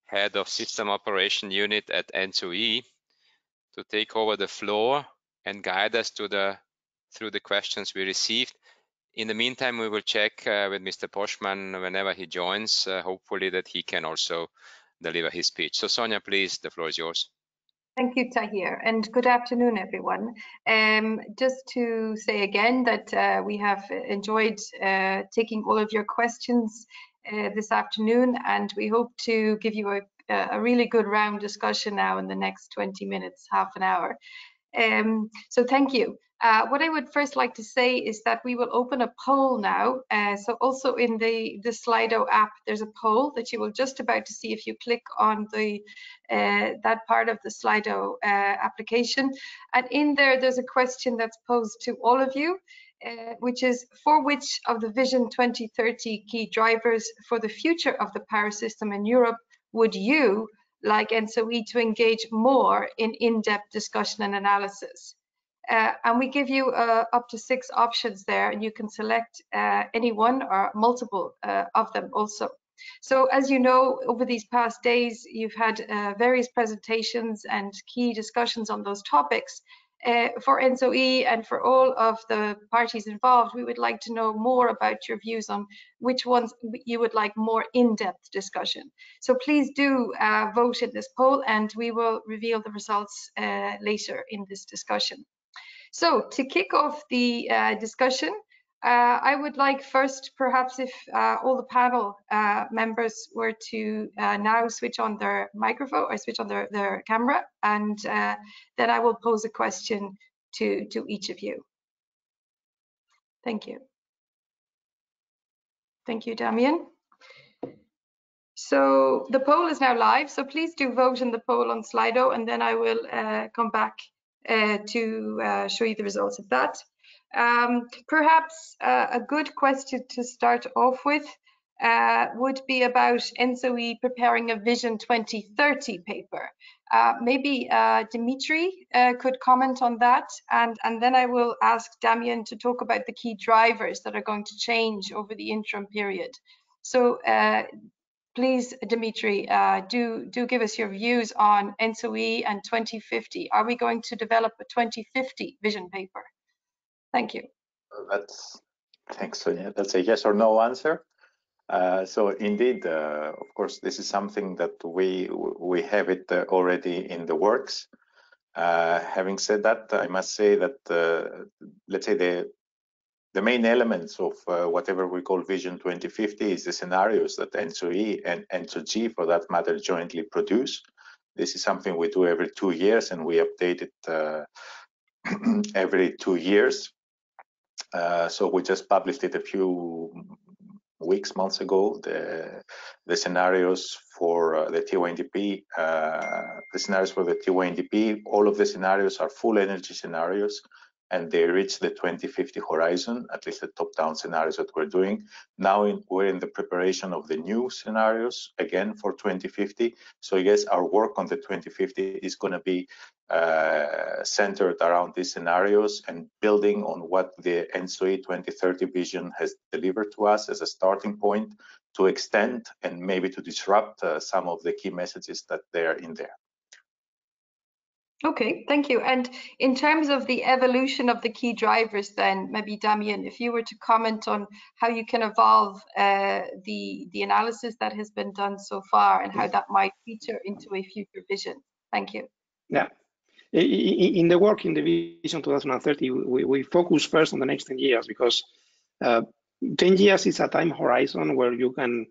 [SPEAKER 1] Head of System Operation Unit at ENTSO-E, to take over the floor and guide us through the questions we received. In the meantime, we will check with Mr. Poschmann whenever he joins, hopefully that he can also deliver his speech. So Sonja, please, the floor is yours.
[SPEAKER 8] Thank you, Tahir, and good afternoon, everyone. Just to say again that we have enjoyed taking all of your questions this afternoon, and we hope to give you a really good round discussion now in the next 20 minutes, half an hour. So thank you. What I would first like to say is that we will open a poll now. So also in the Slido app, there's a poll that you will just about to see if you click on the that part of the Slido application. And in there, there's a question that's posed to all of you, which is, for which of the Vision 2030 key drivers for the future of the power system in Europe would you like ENTSO-E to engage more in in-depth discussion and analysis? And we give you up to 6 options there, and you can select any one or multiple of them also. So as you know, over these past days, you've had various presentations and key discussions on those topics. For ENTSO-E and for all of the parties involved, we would like to know more about your views on which ones you would like more in-depth discussion. So please do vote in this poll, and we will reveal the results later in this discussion. So to kick off the discussion, I would like first, perhaps if all the panel members were to now switch on their microphone or switch on their camera, and then I will pose a question to each of you. Thank you. Thank you, Damian. So the poll is now live, so please do vote in the poll on Slido, and then I will come back to show you the results of that. Perhaps a good question to start off with would be about ENTSO-E preparing a Vision 2030 paper. Maybe Dimitri could comment on that, and then I will ask Damian to talk about the key drivers that are going to change over the interim period. So please, Dimitri, do give us your views on ENTSO-E and 2050. Are we going to develop a 2050 vision paper? Thank you.
[SPEAKER 5] Thanks, Sonja. That's a yes or no answer. So indeed, of course, this is something that we have it already in the works. Having said that, I must say that let's say the main elements of whatever we call Vision 2050 is the scenarios that ENTSO-E and ENTSO-G, for that matter, jointly produce. This is something we do every 2 years, and we update it every 2 years. So we just published it a few months ago, the scenarios for the TONDP, the scenarios for the TONDP. All of the scenarios are full energy scenarios, and they reach the 2050 horizon, at least the top-down scenarios that we're doing. Now we're in the preparation of the new scenarios, again, for 2050. So yes, our work on the 2050 is going to be centered around these scenarios and building on what the ENTSO-E 2030 vision has delivered to us as a starting point to extend and maybe to disrupt some of the key messages that they're in there.
[SPEAKER 8] Okay, thank you. And in terms of the evolution of the key drivers, then maybe Damien, if you were to comment on how you can evolve the analysis that has been done so far and how that might feature into a future vision. Thank you.
[SPEAKER 7] Yeah. In the work in the Vision 2030, we focus first on the next 10 years because 10 years is a time horizon where you can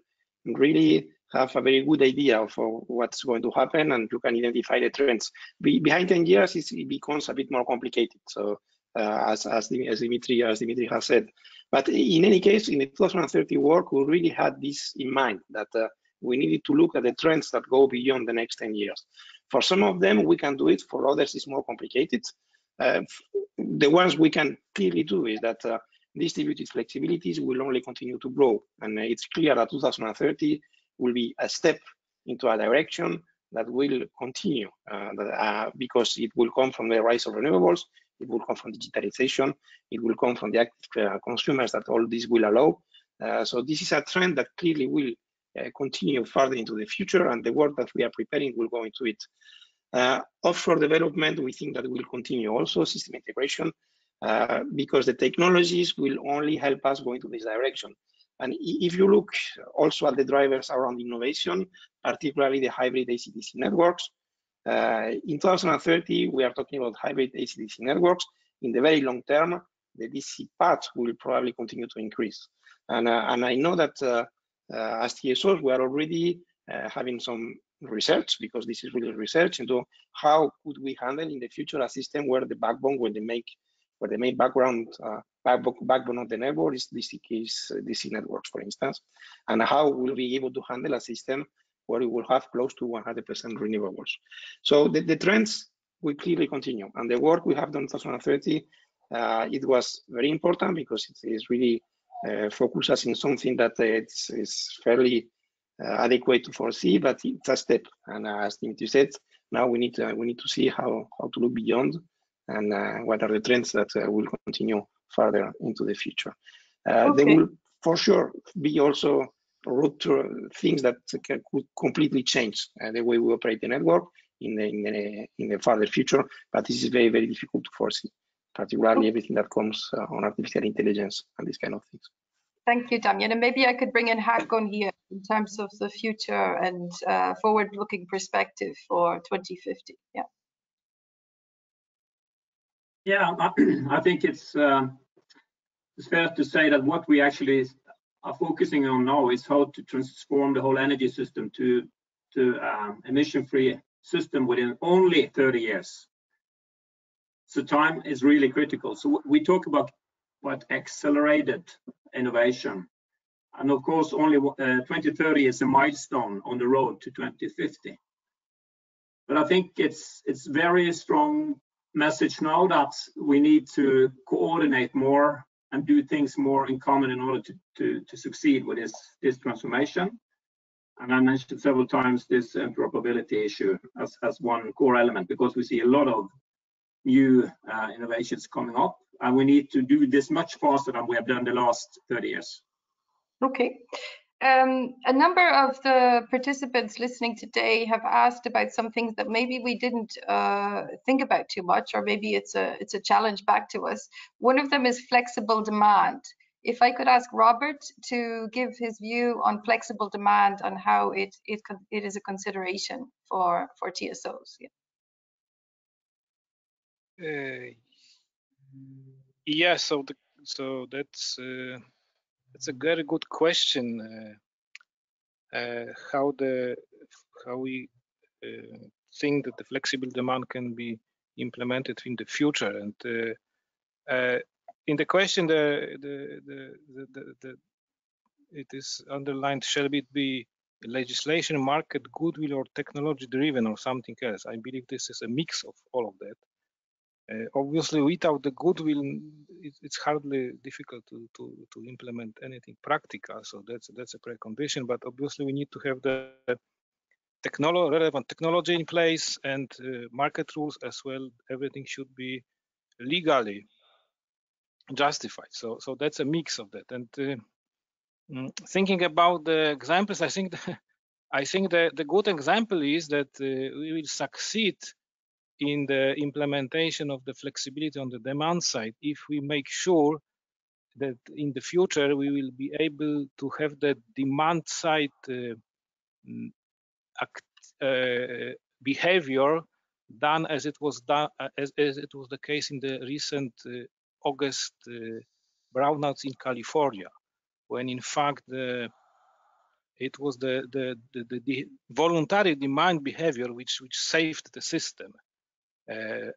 [SPEAKER 7] really have a very good idea of what's going to happen and you can identify the trends. Behind 10 years, it becomes a bit more complicated. So as Dimitri has said, but in any case, in the 2030 work, we really had this in mind that we needed to look at the trends that go beyond the next 10 years. For some of them, we can do it. For others, it's more complicated. The ones we can clearly do is that distributed flexibilities will only continue to grow. And it's clear that 2030 will be a step into a direction that will continue because it will come from the rise of renewables, it will come from digitalization, it will come from the active consumers that all this will allow. So this is a trend that clearly will continue further into the future, and the work that we are preparing will go into it. Offshore development, we think that will continue also, system integration, because the technologies will only help us go into this direction. And if you look also at the drivers around innovation, particularly the hybrid AC-DC networks, in 2030, we are talking about hybrid AC-DC networks. In the very long term, the DC path will probably continue to increase. And I know that as TSOs, we are already having some research, because this is really research into how could we handle in the future a system where the backbone, where the main backbone of the network is DC networks, for instance, and how we'll be able to handle a system where we will have close to 100% renewables. So the trends will clearly continue, and the work we have done in 2030, it was very important because it is really focused us in something that is fairly adequate to foresee, but it's a step. And as Dimitri said, now we need to see how to look beyond and what are the trends that will continue further into the future.
[SPEAKER 8] Okay.
[SPEAKER 7] There will for sure be also root things that could completely change the way we operate the network in the further future, but this is very, very difficult to foresee, particularly everything that comes on artificial intelligence and these kind of things.
[SPEAKER 8] Thank you, Damien. And maybe I could bring in Hakon here in terms of the future and forward-looking perspective for 2050. Yeah.
[SPEAKER 6] Yeah, I think it's fair to say that what we actually are focusing on now is how to transform the whole energy system to emission-free system within only 30 years. So time is really critical. So we talk about what accelerated innovation, and of course only 2030 is a milestone on the road to 2050. But I think it's very strong message now that we need to coordinate more and do things more in common in order to succeed with this transformation. And I mentioned several times this interoperability issue as one core element, because we see a lot of new innovations coming up, and we need to do this much faster than we have done the last 30 years.
[SPEAKER 8] Okay. A number of the participants listening today have asked about some things that maybe we didn't think about too much, or maybe it's a challenge back to us. One of them is flexible demand. If I could ask Robert to give his view on flexible demand and how it is a consideration for TSOs.
[SPEAKER 4] Yeah. Yeah. So that's a very good question. How we think that the flexible demand can be implemented in the future, and in the question, it is underlined: shall it be legislation, market, goodwill, or technology driven, or something else? I believe this is a mix of all of that. Obviously, without the goodwill, it's hardly difficult to implement anything practical. So that's a precondition. But obviously, we need to have the relevant technology in place and market rules as well. Everything should be legally justified. So that's a mix of that. And thinking about the examples, I think the good example is that we will succeed in the implementation of the flexibility on the demand side if we make sure that in the future we will be able to have the demand side behavior done as it was the case in the recent August brownouts in California, when in fact it was the voluntary demand behavior which saved the system.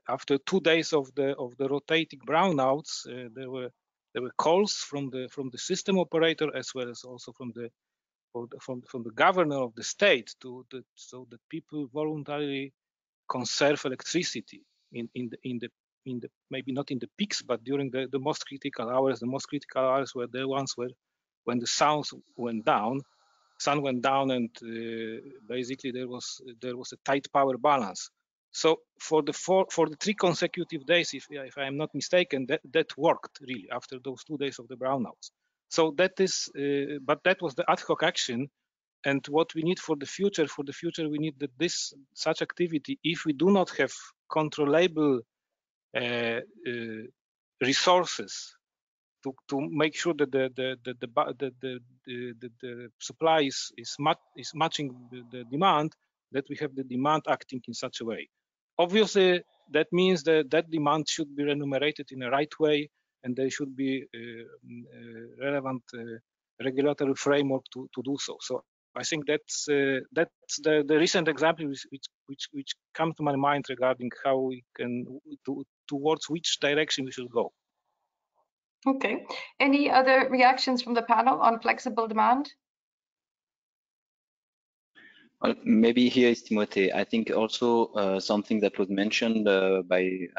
[SPEAKER 4] After 2 days of the rotating brownouts, there were calls from the system operator as well as also from the governor of the state so that people voluntarily conserve electricity in the maybe not in the peaks, but during the most critical hours. The most critical hours were the ones when the sun went down, and basically there was a tight power balance. So for the 3 consecutive days, if I am not mistaken, that worked really after those 2 days of the brownouts. So that is, but that was the ad hoc action. And what we need for the future we need that such activity, if we do not have controllable resources to make sure that the supply is matching the demand, that we have the demand acting in such a way. Obviously, that means that demand should be remunerated in a right way, and there should be relevant regulatory framework to do so. So I think that's the recent example which comes to my mind regarding how we can towards which direction we should go.
[SPEAKER 8] Okay. Any other reactions from the panel on flexible demand?
[SPEAKER 2] Well, maybe here is Timothy. I think also something that was mentioned by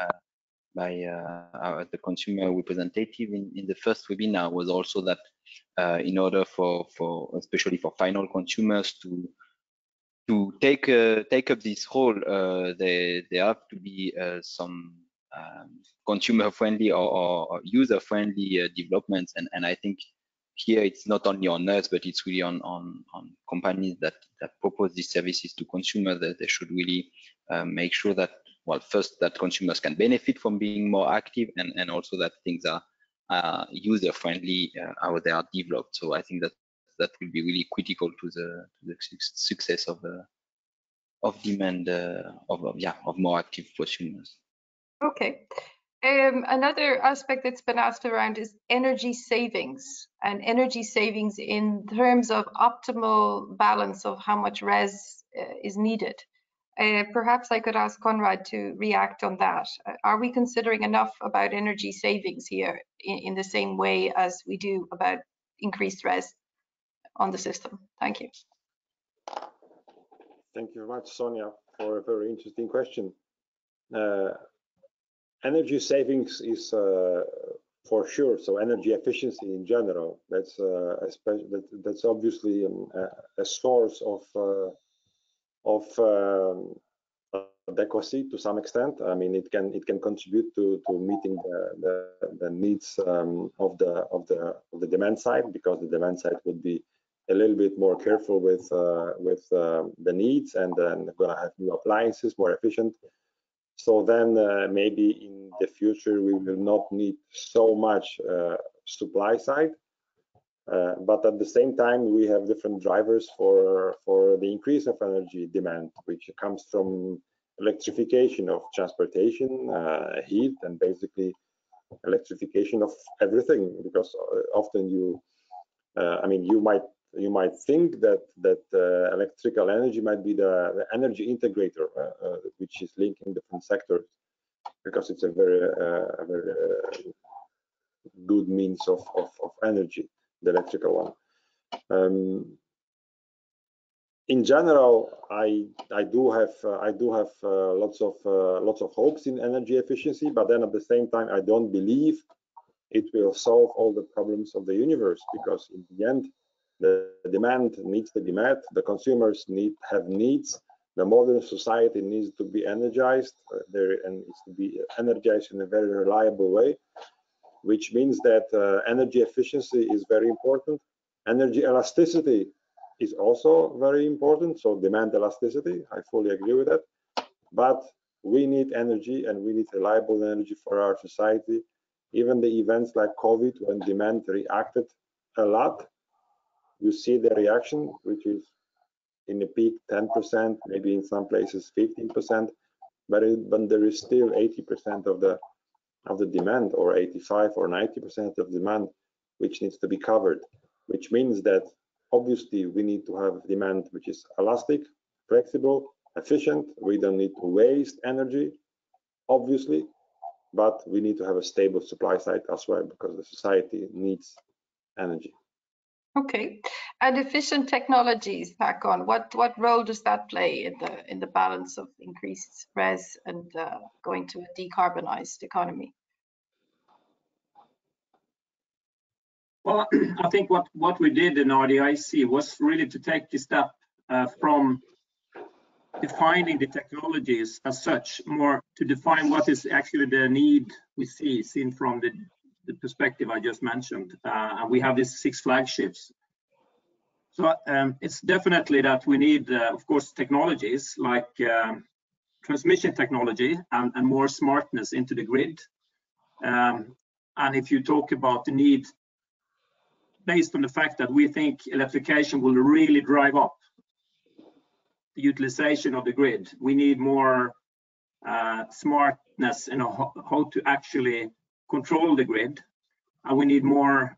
[SPEAKER 2] the consumer representative in the first webinar was also that in order for especially for final consumers to take up this role, there have to be some consumer-friendly or user-friendly developments, and I think here it's not only on us, but it's really on companies that propose these services to consumers, that they should really make sure that, well, first that consumers can benefit from being more active, and also that things are user-friendly how they are developed. So I think that will be really critical to the success of demand of more active consumers.
[SPEAKER 8] Okay. Another aspect that's been asked around is energy savings, and energy savings in terms of optimal balance of how much res is needed. Perhaps I could ask Konrad to react on that. Are we considering enough about energy savings here in the same way as we do about increased res on the system? Thank you.
[SPEAKER 3] Thank you very much, Sonia, for a very interesting question. Energy savings is for sure, so energy efficiency in general, that's obviously a source of adequacy to some extent. I mean, it can contribute to meeting the needs of the demand side, because the demand side would be a little bit more careful with the needs, and then gonna have new appliances, more efficient. So then maybe in the future we will not need so much supply side, but at the same time we have different drivers for the increase of energy demand, which comes from electrification of transportation, heat, and basically electrification of everything, because often I mean, you might think that electrical energy might be the energy integrator, which is linking different sectors, because it's a very good means of energy, the electrical one. in general, I do have lots of hopes in energy efficiency, but then at the same time, I don't believe it will solve all the problems of the universe, because in the end, the demand needs to be met, the consumers have needs, the modern society needs to be energized and needs to be energized in a very reliable way, which means that energy efficiency is very important. Energy elasticity is also very important, so demand elasticity, I fully agree with that. But we need energy, and we need reliable energy for our society. Even the events like COVID, when demand reacted a lot, you see the reaction, which is in the peak 10%, maybe in some places 15%, but there is still 80% of the demand, or 85 or 90% of demand, which needs to be covered, which means that obviously we need to have demand which is elastic, flexible, efficient. We don't need to waste energy, obviously, but we need to have a stable supply side as well, because the society needs energy.
[SPEAKER 8] Okay, and efficient technologies, Håkon, what role does that play in the balance of increased res and going to a decarbonized economy?
[SPEAKER 6] Well, I think what we did in RDIC was really to take the step from defining the technologies as such, more to define what is actually the need we see, seen from the perspective I just mentioned. And we have these 6 flagships. So it's definitely that we need, of course, technologies like transmission technology and more smartness into the grid. And if you talk about the need, based on the fact that we think electrification will really drive up the utilization of the grid, we need more smartness in how to actually control the grid, and we need more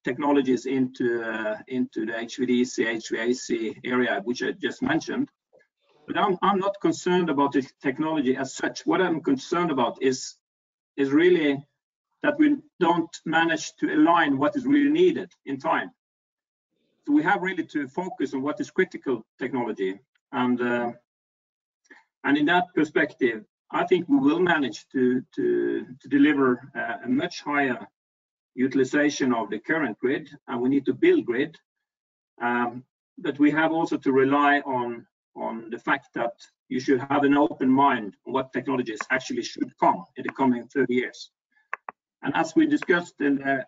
[SPEAKER 6] technologies into the HVDC, HVAC area, which I just mentioned. But I'm not concerned about the technology as such. What I'm concerned about is really that we don't manage to align what is really needed in time. So we have really to focus on what is critical technology, and in that perspective, I think we will manage to deliver a much higher utilization of the current grid, and we need to build grid. But we have also to rely on the fact that you should have an open mind on what technologies actually should come in the coming 30 years. And as we discussed in the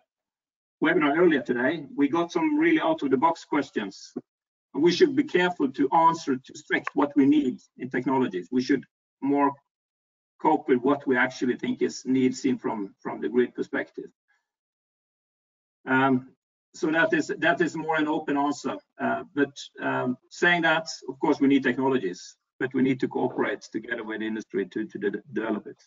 [SPEAKER 6] webinar earlier today, we got some really out-of-the-box questions. And we should be careful to answer to strict what we need in technologies. We should more cope with what we actually think is needs seen from the grid perspective. So that is more an open answer. But saying that, of course, we need technologies, but we need to cooperate together with the industry to develop it.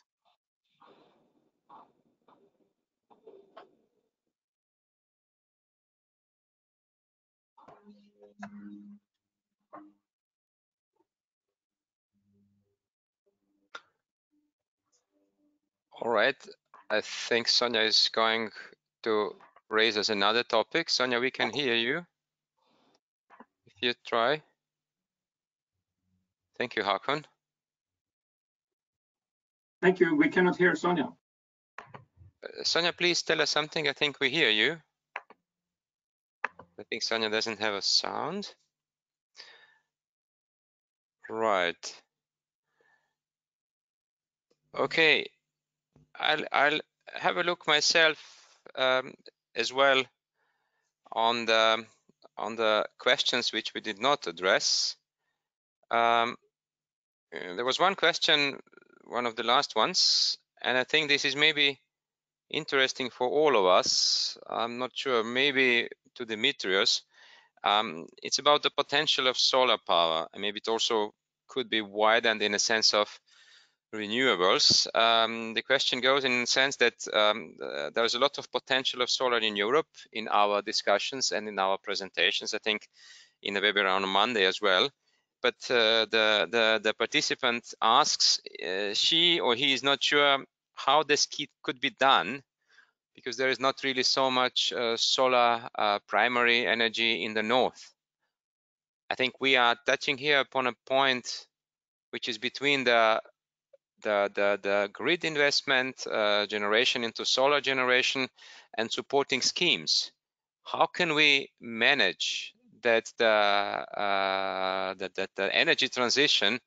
[SPEAKER 1] All right, I think Sonia is going to raise us another topic. Sonia, we can hear you. If you try. Thank you, Håkon.
[SPEAKER 6] Thank you. We cannot hear Sonia.
[SPEAKER 1] Sonia, please tell us something. I think we hear you. I think Sonia doesn't have a sound. Right. Okay. I'll have a look myself as well on the questions which we did not address. There was one question, one of the last ones, and I think this is maybe interesting for all of us. I'm not sure, maybe to Dimitrios. It's about the potential of solar power, and maybe it also could be widened in a sense of renewables. The question goes in the sense that there's a lot of potential of solar in Europe in our discussions and in our presentations, I think in the webinar on Monday as well. But the participant asks, she or he is not sure how this could be done, because there is not really so much solar primary energy in the north. I think we are touching here upon a point which is between the grid investment, generation into solar generation, and supporting schemes. How can we manage that the energy transition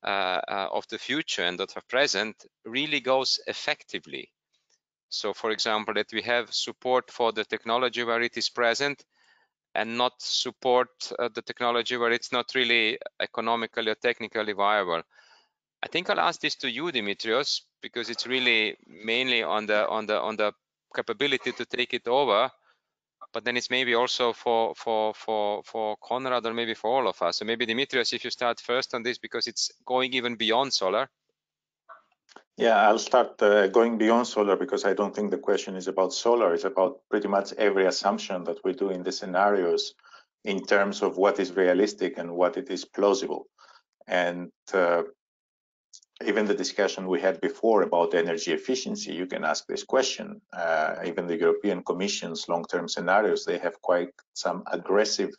[SPEAKER 1] of the future and of the present really goes effectively? So, for example, that we have support for the technology where it is present, and not support the technology where it's not really economically or technically viable. I think I'll ask this to you, Dimitrios, because it's really mainly on the capability to take it over, but then it's maybe also for Konrad, or maybe for all of us. So maybe Dimitrios, if you start first on this, because it's going even beyond solar.
[SPEAKER 5] Yeah, I'll start going beyond solar, because I don't think the question is about solar. It's about pretty much every assumption that we do in the scenarios in terms of what is realistic and what it is plausible. And even the discussion we had before about energy efficiency, you can ask this question. Even the European Commission's long-term scenarios, they have quite some aggressive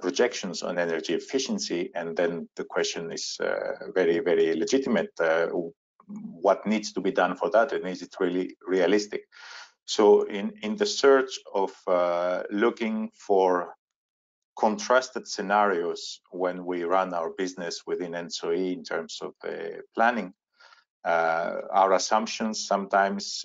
[SPEAKER 5] projections on energy efficiency. And then the question is very, very legitimate. What needs to be done for that, and is it really realistic? So in the search of looking for contrasted scenarios when we run our business within ENTSO-E in terms of planning, our assumptions sometimes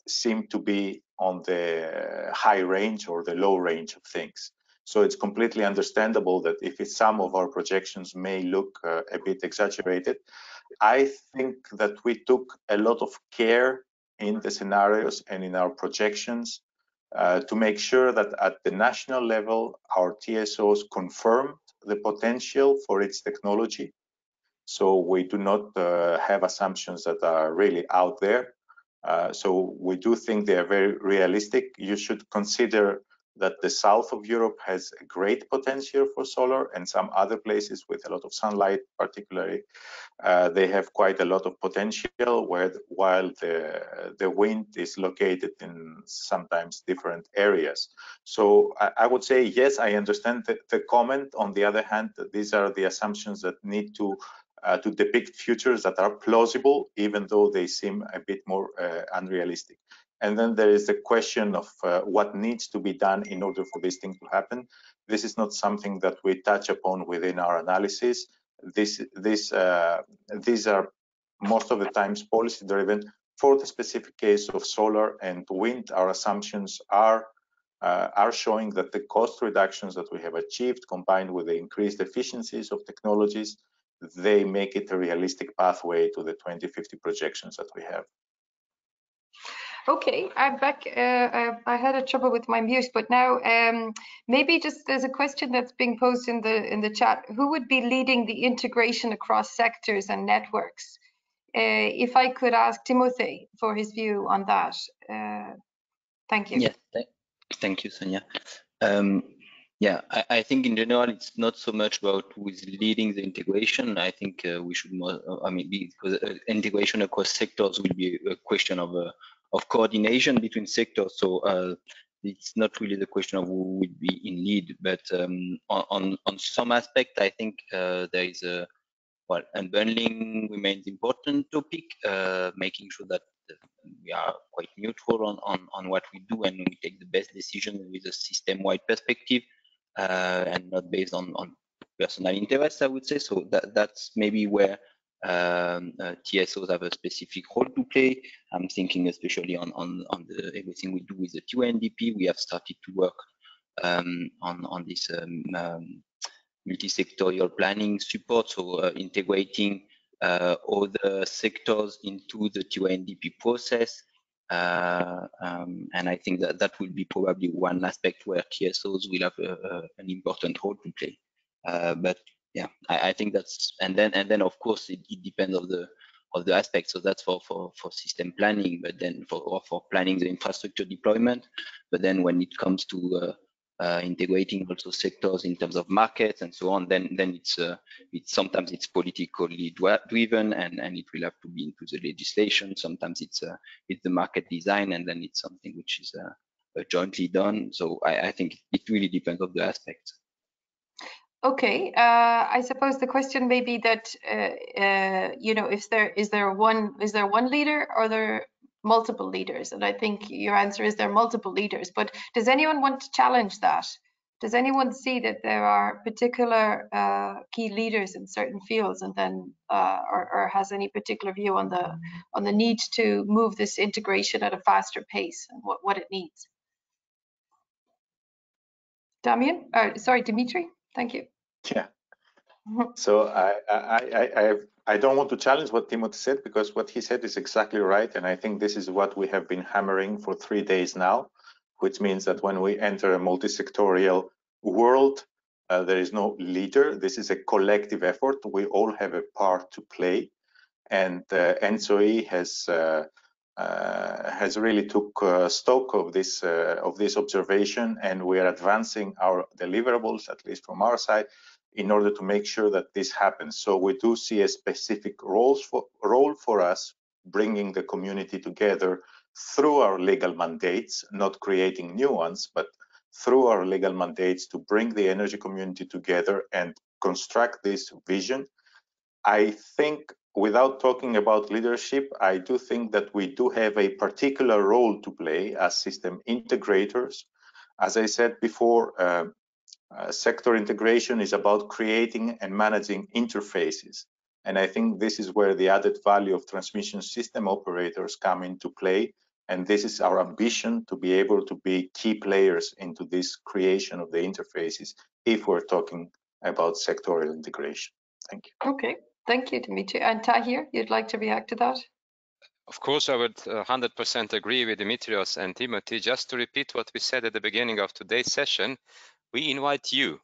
[SPEAKER 5] seem to be on the high range or the low range of things. So it's completely understandable that if some of our projections may look a bit exaggerated, I think that we took a lot of care in the scenarios and in our projections to make sure that at the national level, our TSOs confirmed the potential for its technology. So we do not have assumptions that are really out there. So we do think they are very realistic. You should consider that the south of Europe has a great potential for solar, and some other places with a lot of sunlight, particularly, they have quite a lot of potential, while the wind is located in sometimes different areas. So I would say, yes, I understand the comment. On the other hand, these are the assumptions that need to depict futures that are plausible, even though they seem a bit more unrealistic. And then there is the question of what needs to be done in order for this thing to happen. This is not something that we touch upon within our analysis. These are most of the times policy driven. For the specific case of solar and wind, our assumptions are showing that the cost reductions that we have achieved, combined with the increased efficiencies of technologies, they make it a realistic pathway to the 2050 projections that we have.
[SPEAKER 8] Okay, I'm back. I had a trouble with my mute, but now maybe just there's a question that's being posed in the chat. Who would be leading the integration across sectors and networks? If I could ask Timothy for his view on that. Thank you.
[SPEAKER 2] Yes, thank you, Sonia. Yeah, I think in general, it's not so much about who is leading the integration. I think we should more, because integration across sectors will be a question of coordination between sectors. So it's not really the question of who would be in lead, but on some aspect, I think there is a, well, unbundling remains important topic, making sure that we are quite neutral on what we do, and we take the best decision with a system-wide perspective, and not based on personal interests, I would say. So that's maybe where TSOs have a specific role to play. I'm thinking especially on everything we do with the TUNDP. We have started to work on this multi-sectorial planning support, so integrating other sectors into the TUNDP process. And I think that will be probably one aspect where TSOs will have an important role to play. But yeah, I think that's, and then of course it depends of the aspects. So that's for system planning, but then for planning the infrastructure deployment. But then when it comes to integrating also sectors in terms of markets and so on, then it's sometimes it's politically driven, and it will have to be into the legislation. Sometimes it's the market design, and then it's something which is jointly done. So I think it really depends on the aspects.
[SPEAKER 8] Okay, I suppose the question may be that you know, is there one leader or there multiple leaders? And I think your answer is there are multiple leaders. But does anyone want to challenge that? Does anyone see that there are particular key leaders in certain fields, and then or has any particular view on the need to move this integration at a faster pace and what it needs? Damian, sorry, Dimitri. Thank you.
[SPEAKER 5] Yeah. So I don't want to challenge what Timothy said, because what he said is exactly right. And I think this is what we have been hammering for 3 days now, which means that when we enter a multi-sectorial world, there is no leader. This is a collective effort. We all have a part to play. And ENTSO-E has really took stock of this observation, and we are advancing our deliverables, at least from our side, in order to make sure that this happens. So we do see a specific role for us, bringing the community together through our legal mandates, not creating new ones, but through our legal mandates to bring the energy community together and construct this vision. I think, without talking about leadership, I do think that we do have a particular role to play as system integrators. As I said before, sector integration is about creating and managing interfaces. And I think this is where the added value of transmission system operators come into play. And this is our ambition, to be able to be key players into this creation of the interfaces, if we're talking about sectorial integration. Thank you.
[SPEAKER 8] Okay, thank you, Dimitri. And Tahir, you'd like to react to that?
[SPEAKER 1] Of course, I would 100% agree with Dimitrios and Timothy. Just to repeat what we said at the beginning of today's session, we invite you.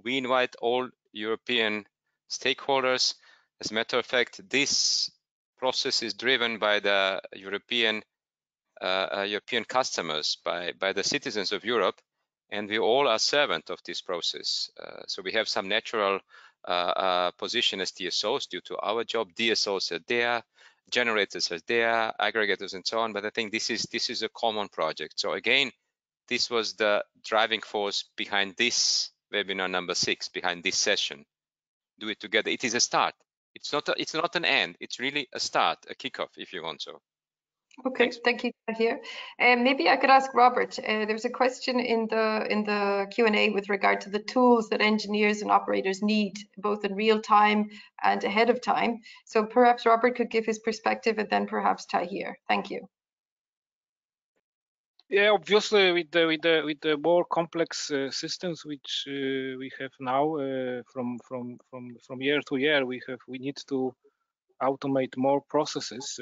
[SPEAKER 1] We invite all European stakeholders. As a matter of fact, this process is driven by the European customers, by the citizens of Europe, and we all are servant of this process. So we have some natural position as DSOs due to our job. DSOs are there, generators are there, aggregators and so on. But I think this is a common project. So again, this was the driving force behind this webinar number 6, behind this session. Do it together. It is a start. It's not an end. It's really a start, a kickoff, if you want so.
[SPEAKER 8] Okay, thank you, Tahir. Maybe I could ask Robert. There's a question in the Q&A with regard to the tools that engineers and operators need, both in real time and ahead of time. So perhaps Robert could give his perspective, and then perhaps Tahir. Thank you.
[SPEAKER 4] Yeah, obviously, with the more complex systems which we have now, from year to year, we need to automate more processes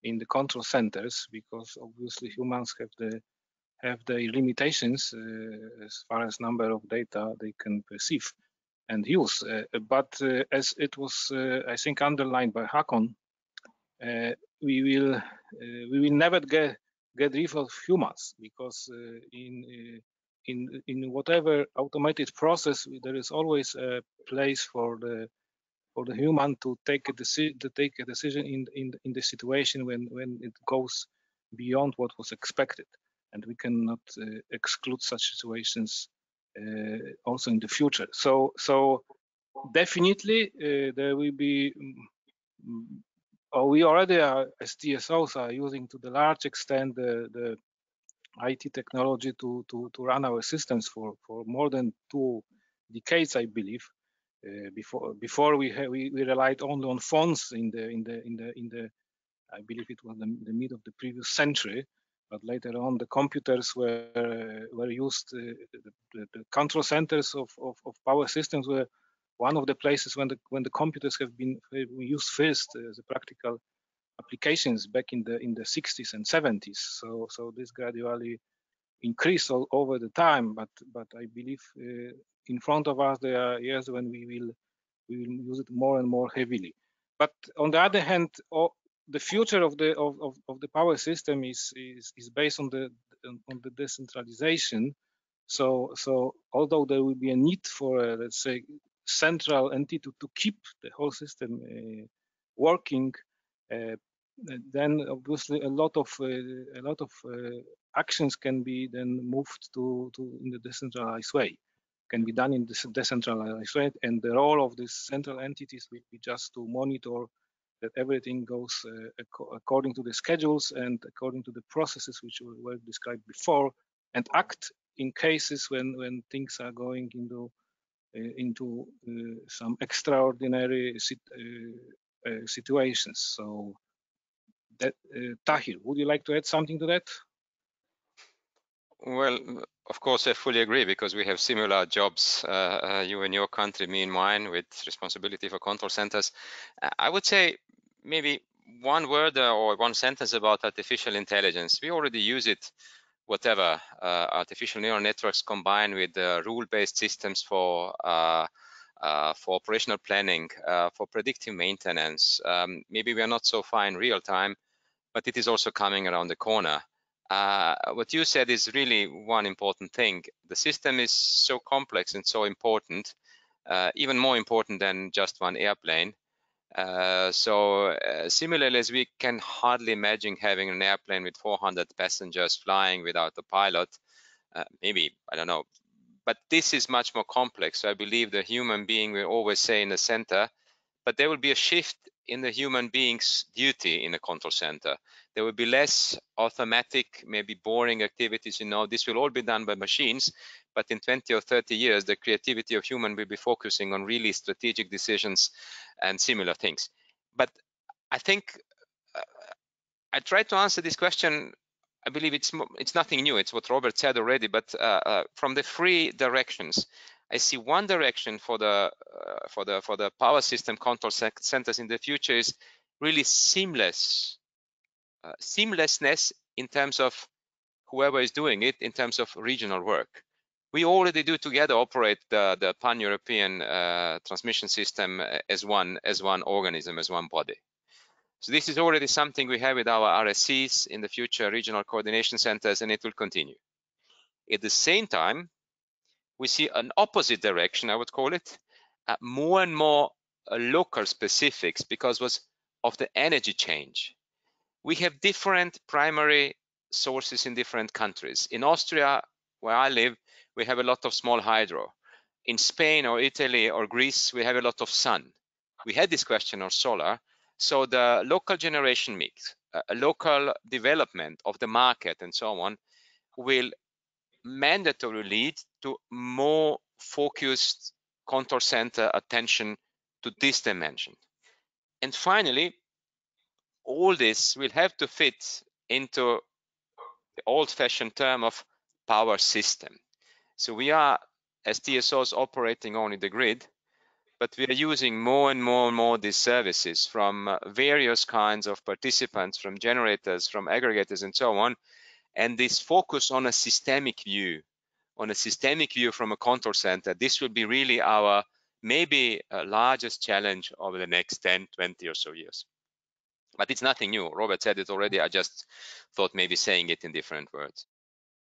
[SPEAKER 4] in the control centers, because obviously humans have the limitations as far as number of data they can perceive and use. But as it was, I think, underlined by Hakon, we will never get rid of humans, because in whatever automated process, there is always a place for the human to take a decision in the situation when it goes beyond what was expected, and we cannot exclude such situations also in the future. So definitely there will be. We already are, as TSOs, are using to the large extent the IT technology to run our systems for more than 2 decades, I believe. Before we relied only on phones in the I believe it was the mid of the previous century, but later on the computers were used. The control centers of power systems were one of the places when the computers have been used first as a practical applications back in the 60s and 70s. So this gradually increased over the time, but I believe in front of us there are years when we will use it more and more heavily. But on the other hand, the future of the power system is based on the decentralization. So although there will be a need for let's say central entity to keep the whole system working, then obviously a lot of actions can be then moved to in the decentralized way. can be done in this decentralized way, and the role of these central entities will be just to monitor that everything goes according to the schedules and according to the processes which were described before, and act in cases when things are going into some extraordinary situations. So, that, Tahir, would you like to add something to that?
[SPEAKER 1] Well, of course, I fully agree, because we have similar jobs, you in your country, me in mine, with responsibility for control centers. I would say maybe one word or one sentence about artificial intelligence. We already use it, whatever, artificial neural networks combined with rule-based systems for operational planning, for predictive maintenance. Maybe we are not so far in real time, but it is also coming around the corner. What you said is really one important thing. The system is so complex and so important, even more important than just one airplane. Similarly, as we can hardly imagine having an airplane with 400 passengers flying without a pilot, maybe, I don't know. But this is much more complex. So I believe the human being will always stay in the center, but there will be a shift in the human being's duty in the control center. There will be less automatic, maybe boring activities. This will all be done by machines, but in 20 or 30 years, the creativity of human will be focusing on really strategic decisions and similar things. But I think I tried to answer this question. I believe it's nothing new. It's what Robert said already, but from the three directions, I see one direction for the power system control centers in the future is really seamless, seamlessness in terms of whoever is doing it, in terms of regional work. We already do together operate the pan-European transmission system as one organism, as one body. So this is already something we have with our RSCs, in the future regional coordination centers, and it will continue. At the same time, we see an opposite direction, I would call it, more and more local specifics because of the energy change. We have different primary sources in different countries. In Austria, where I live, we have a lot of small hydro. In Spain or Italy or Greece, we have a lot of sun. We had this question on solar. So the local generation mix, a local development of the market and so on, will mandatorily lead to more focused control center attention to this dimension. And finally, all this will have to fit into the old-fashioned term of power system. So we are, as TSOs, operating only the grid, but we are using more and more these services from various kinds of participants, from generators, from aggregators, and so on. And this focus on a systemic view, from a control center, this will be really our maybe largest challenge over the next 10, 20 or so years. But it's nothing new. Robert said it already. I just thought maybe saying it in different words.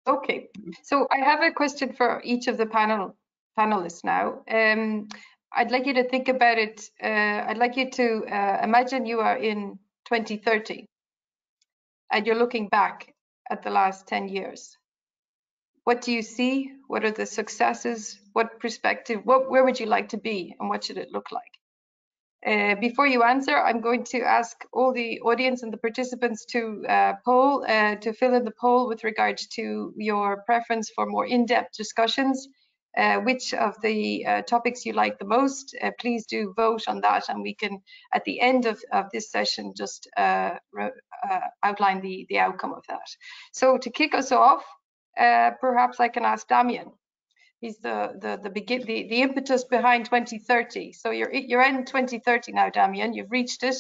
[SPEAKER 8] Okay, so I have a question for each of the panelists now. I'd like you to think about it. I'd like you to imagine you are in 2030 and you're looking back at the last 10 years. What do you see? What are the successes? What perspective? Where would you like to be, and what should it look like? Before you answer, I'm going to ask all the audience and the participants to fill in the poll with regards to your preference for more in-depth discussions. Which of the topics you like the most, please do vote on that, and we can, at the end of this session, just outline the outcome of that. So to kick us off, perhaps I can ask Damien. He's the impetus behind 2030. So you're in 2030 now, Damien. You've reached it.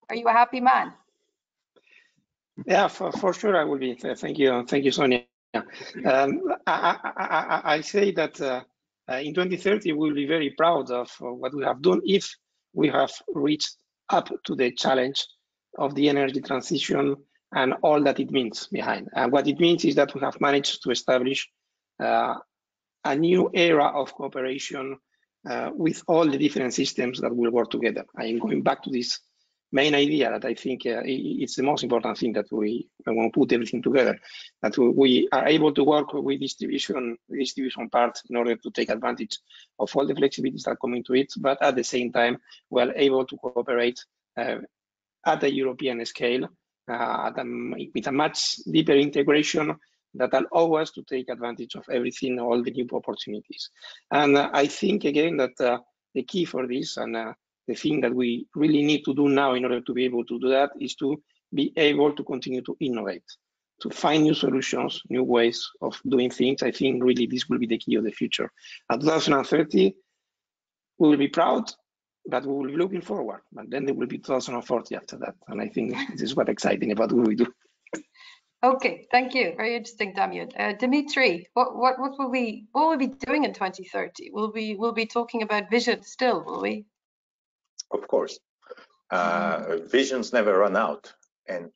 [SPEAKER 8] Are you a happy man?
[SPEAKER 7] Yeah, for sure I will be. Thank you, Sonia. I say that in 2030 we'll be very proud of what we have done if we have reached up to the challenge of the energy transition and all that it means behind. And what it means is that we have managed to establish a new era of cooperation with all the different systems that will work together. I am going back to this main idea that I think it's the most important thing that we want to put everything together, that we are able to work with distribution part in order to take advantage of all the flexibilities that come into it, but at the same time, we are able to cooperate at the European scale with a much deeper integration that allow us to take advantage of everything, all the new opportunities. And I think, again, that the key for this and the thing that we really need to do now in order to be able to do that is to be able to continue to innovate, to find new solutions, new ways of doing things. I think really this will be the key of the future. At 2030, we will be proud, but we will be looking forward. But then there will be 2040 after that. And I think this is what's exciting about what we do.
[SPEAKER 8] Okay, thank you. Very interesting, Damian. Dimitri, what will we be doing in 2030? We'll be talking about vision still, will we?
[SPEAKER 5] Of course. Visions never run out. And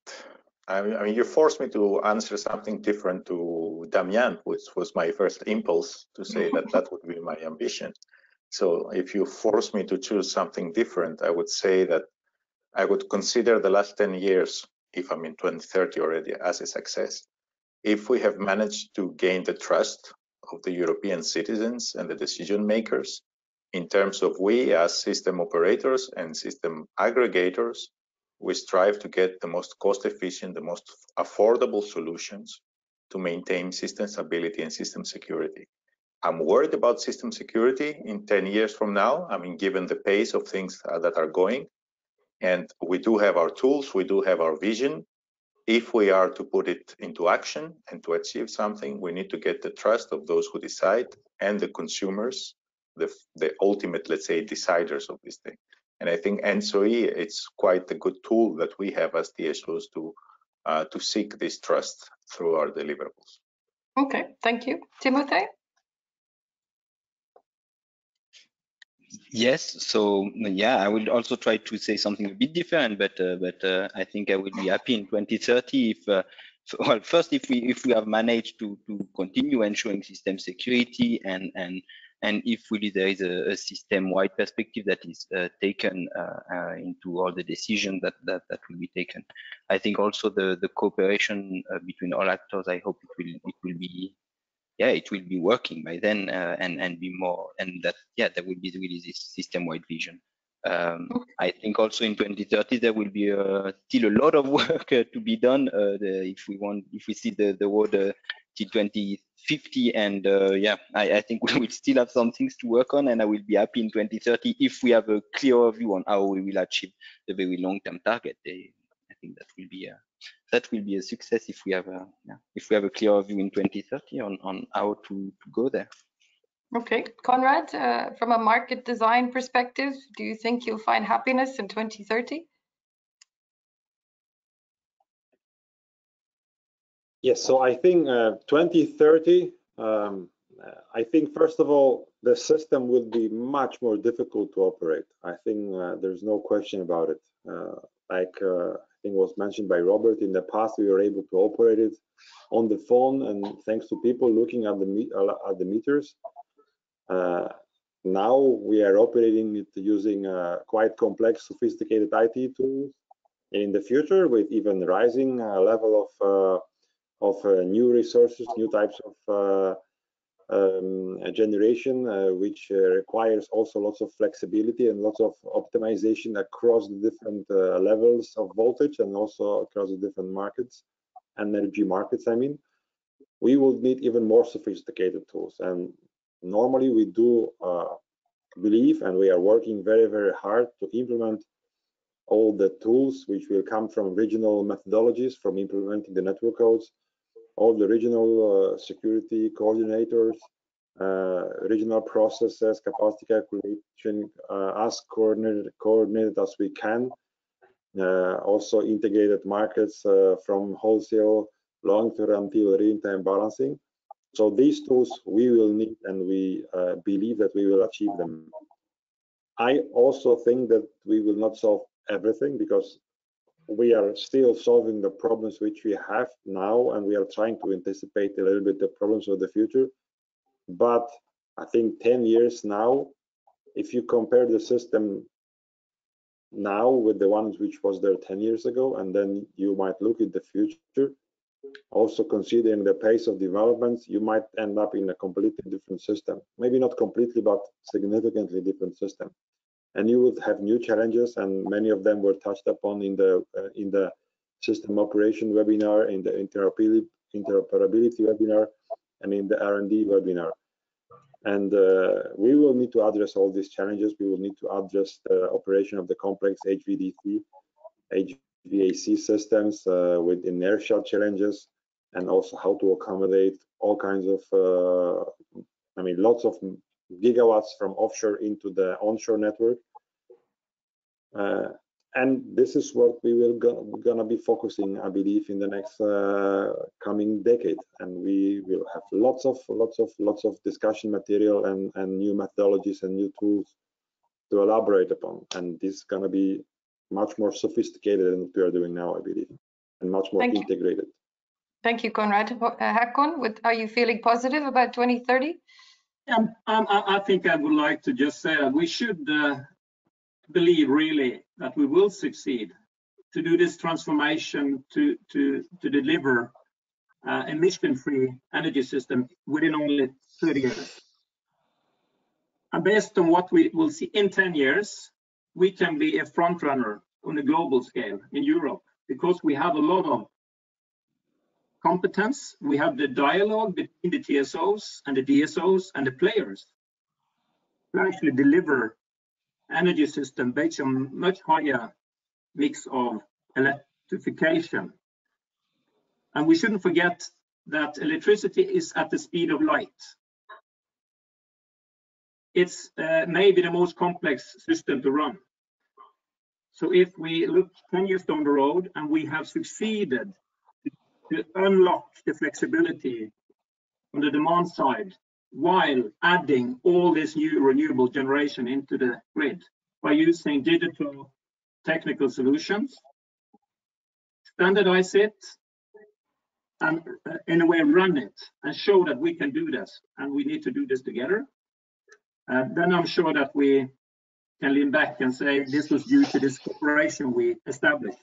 [SPEAKER 5] I mean, you forced me to answer something different to Damian, which was my first impulse to say that that would be my ambition. So if you force me to choose something different, I would say that I would consider the last 10 years, if I'm in 2030 already, as a success. If we have managed to gain the trust of the European citizens and the decision makers, in terms of we as system operators and system aggregators, we strive to get the most cost efficient, the most affordable solutions to maintain system stability and system security. I'm worried about system security in 10 years from now. I mean, given the pace of things that are going, and we do have our tools, we do have our vision. If we are to put it into action and to achieve something, we need to get the trust of those who decide and the consumers, the ultimate, let's say, deciders of this thing. And I think ENTSO-E, it's quite a good tool that we have as TSOs to seek this trust through our deliverables.
[SPEAKER 8] Okay, thank you. Timothy?
[SPEAKER 2] Yes, so yeah, I will also try to say something a bit different, but I think I will be happy in 2030 if, well, first if we have managed to continue ensuring system security and if really there is a system-wide perspective that is taken into all the decisions that will be taken. I think also the cooperation between all actors, I hope it will be. Yeah, it will be working by then and be more, and that, yeah, there will be really this system-wide vision. I think also in 2030 there will be still a lot of work to be done if we see the road till 2050, and yeah, I think we will still have some things to work on, and I will be happy in 2030 if we have a clearer view on how we will achieve the very long-term target. I think that will be a success if we have a clearer view in 2030 on how to go there.
[SPEAKER 8] Okay, Konrad, from a market design perspective, do you think you'll find happiness in 2030?
[SPEAKER 3] Yes, so I think 2030, I think first of all, the system will be much more difficult to operate. I think there's no question about it. I think was mentioned by Robert, in the past we were able to operate it on the phone, and thanks to people looking at the meters. Now we are operating it using quite complex, sophisticated IT tools. In the future, with even rising level of new resources, new types of generation, which requires also lots of flexibility and lots of optimization across the different levels of voltage and also across the different markets, energy markets, I mean. We will need even more sophisticated tools. And normally we do believe, and we are working very, very hard to implement all the tools which will come from regional methodologies, from implementing the network codes, all the regional security coordinators, regional processes, capacity calculation, as coordinated as we can. Also integrated markets from wholesale, long-term till real-time balancing. So these tools we will need, and we believe that we will achieve them. I also think that we will not solve everything, because we are still solving the problems which we have now, and we are trying to anticipate a little bit the problems of the future. But I think 10 years now, if you compare the system now with the ones which was there 10 years ago, and then you might look at the future. Also considering the pace of developments, you might end up in a completely different system. Maybe not completely, but significantly different system. And you would have new challenges, and many of them were touched upon in the system operation webinar, in the interoperability webinar, and in the R&D webinar. And we will need to address all these challenges. We will need to address the operation of the complex HVDC, HVAC systems with inertial challenges, and also how to accommodate all kinds of, lots of gigawatts from offshore into the onshore network. And this is what we will gonna be focusing, I believe, in the next coming decade. And we will have lots of discussion material and new methodologies and new tools to elaborate upon. And this is gonna be much more sophisticated than what we are doing now, I believe, and much more integrated.
[SPEAKER 8] Thank you, Konrad. Håkon, are you feeling positive about 2030?
[SPEAKER 6] I think I would like to just say that we should believe really that we will succeed to do this transformation to deliver emission-free energy system within only 30 years. And based on what we will see in 10 years, we can be a front runner on a global scale in Europe, because we have a lot of competence. We have the dialogue between the TSOs and the DSOs and the players to actually deliver energy system based on much higher mix of electrification. And we shouldn't forget that electricity is at the speed of light. It's maybe the most complex system to run. So if we look 10 years down the road and we have succeeded to unlock the flexibility on the demand side while adding all this new renewable generation into the grid by using digital technical solutions, standardize it, and in a way run it and show that we can do this, and we need to do this together, then I'm sure that we can lean back and say this was due to this cooperation we established.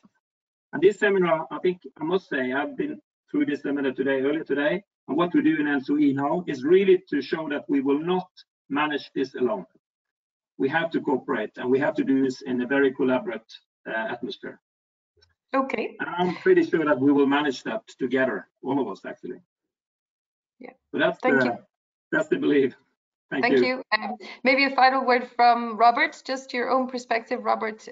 [SPEAKER 6] And this seminar, I think I must say, I've been through this seminar earlier today, and what we do in ENTSO-E now is really to show that we will not manage this alone. We have to cooperate, and we have to do this in a very collaborative atmosphere.
[SPEAKER 8] Okay.
[SPEAKER 6] And I'm pretty sure that we will manage that together, all of us actually.
[SPEAKER 8] Yeah.
[SPEAKER 6] So that's the belief. Thank you.
[SPEAKER 8] Maybe a final word from Robert, just your own perspective, Robert.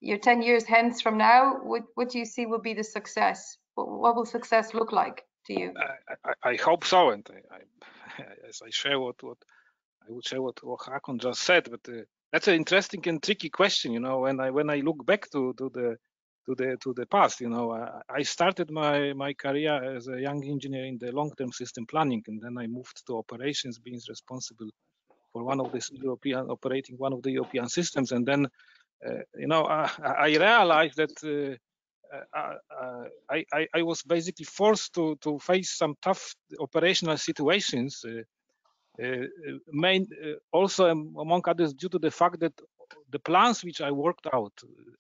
[SPEAKER 8] You're 10 years hence from now. What do you see will be the success? What will success look like to you?
[SPEAKER 4] I hope so, and as I share what I would share what Håkon just said. But that's an interesting and tricky question. You know, when I look back to the past, you know, I started my career as a young engineer in the long-term system planning, and then I moved to operations, being responsible for one of the European systems. And then, you know, I realized that I was basically forced to face some tough operational situations. Also, among others, due to the fact that the plans which I worked out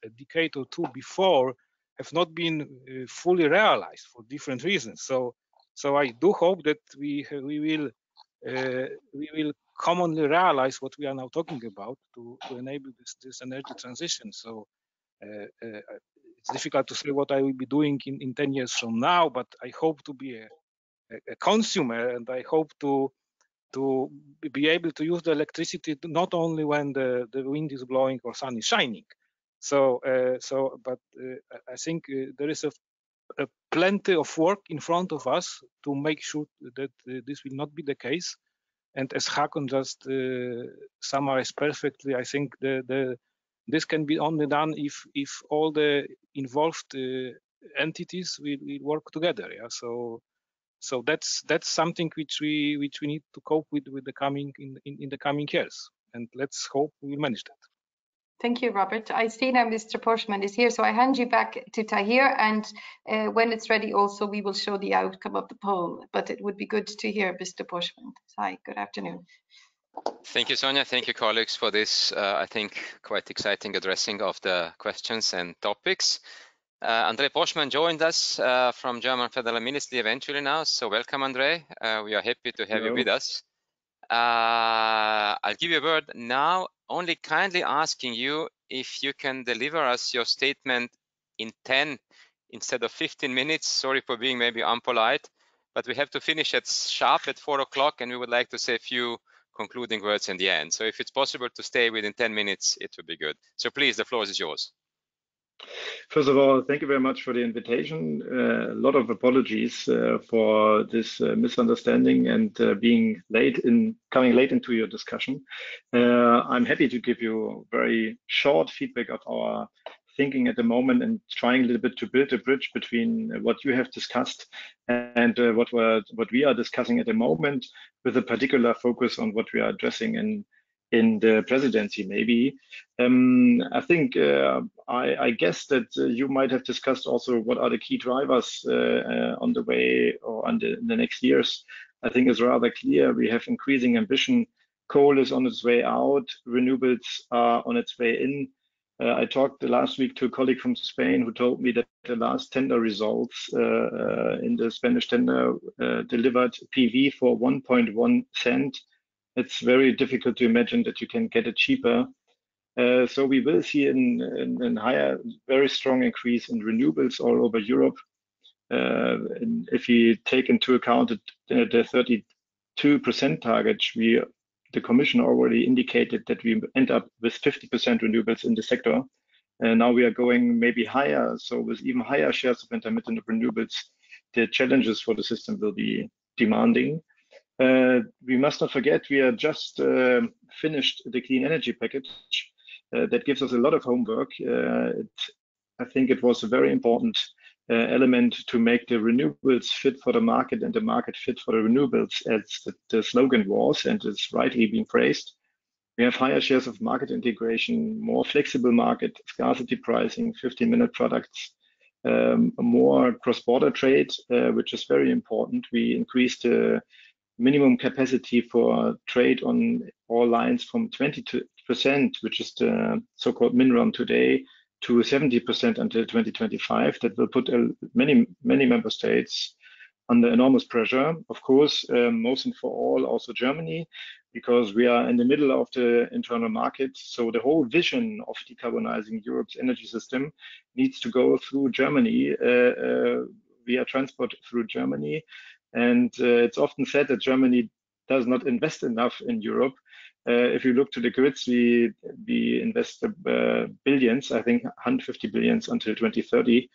[SPEAKER 4] a decade or two before have not been fully realized for different reasons. So I do hope that we will commonly realize what we are now talking about to enable this energy transition. So it's difficult to say what I will be doing in 10 years from now, but I hope to be a consumer, and I hope to be able to use the electricity not only when the wind is blowing or sun is shining. But I think there is a plenty of work in front of us to make sure that this will not be the case. And as Håkon just summarized perfectly, I think this can be only done if all the involved entities will work together. Yeah. So that's something which we need to cope with the coming in the coming years, and let's hope we will manage that.
[SPEAKER 8] Thank you, Robert. I see now Mr. Poshman is here, so I hand you back to Tahir, and when it's ready also we will show the outcome of the poll, but it would be good to hear Mr. Poshman. Hi, good afternoon.
[SPEAKER 1] Thank you, Sonja. Thank you, colleagues, for this, I think, quite exciting addressing of the questions and topics. Andre Poschmann joined us from German Federal Ministry eventually now. So welcome, Andre. We are happy to have you with us. I'll give you a word now, only kindly asking you if you can deliver us your statement in 10 instead of 15 minutes. Sorry for being maybe unpolite, but we have to finish at sharp at 4 o'clock, and we would like to say a few concluding words in the end. So if it's possible to stay within 10 minutes, it would be good. So please, the floor is yours.
[SPEAKER 9] First of all, thank you very much for the invitation. A lot of apologies for this misunderstanding and coming late into your discussion. I'm happy to give you very short feedback of our thinking at the moment and trying a little bit to build a bridge between what you have discussed and what we are discussing at the moment, with a particular focus on what we are addressing in the presidency, maybe. I think I guess that you might have discussed also what are the key drivers on the way or on the next years. I think it's rather clear we have increasing ambition. Coal is on its way out, renewables are on its way in. I talked last week to a colleague from Spain who told me that the last tender results in the Spanish tender delivered PV for 1.1 cent. It's very difficult to imagine that you can get it cheaper. So we will see a higher, very strong increase in renewables all over Europe. And if you take into account the 32% target, the Commission already indicated that we end up with 50% renewables in the sector. And now we are going maybe higher. So with even higher shares of intermittent renewables, the challenges for the system will be demanding. We must not forget we are just finished the clean energy package. That gives us a lot of homework. I think it was a very important element to make the renewables fit for the market and the market fit for the renewables, as the slogan was, and it's rightly being praised. We have higher shares of market integration, more flexible market, scarcity pricing, 15-minute products, more cross-border trade, which is very important. We increased the minimum capacity for trade on all lines from 20%, which is the so-called minimum today, to 70% until 2025. That will put many member states under enormous pressure. Of course, most and for all, also Germany, because we are in the middle of the internal market. So the whole vision of decarbonizing Europe's energy system needs to go through Germany, via transport through Germany. And it's often said that Germany does not invest enough in Europe. If you look to the grids, we invest billions, I think 150 billions until 2030,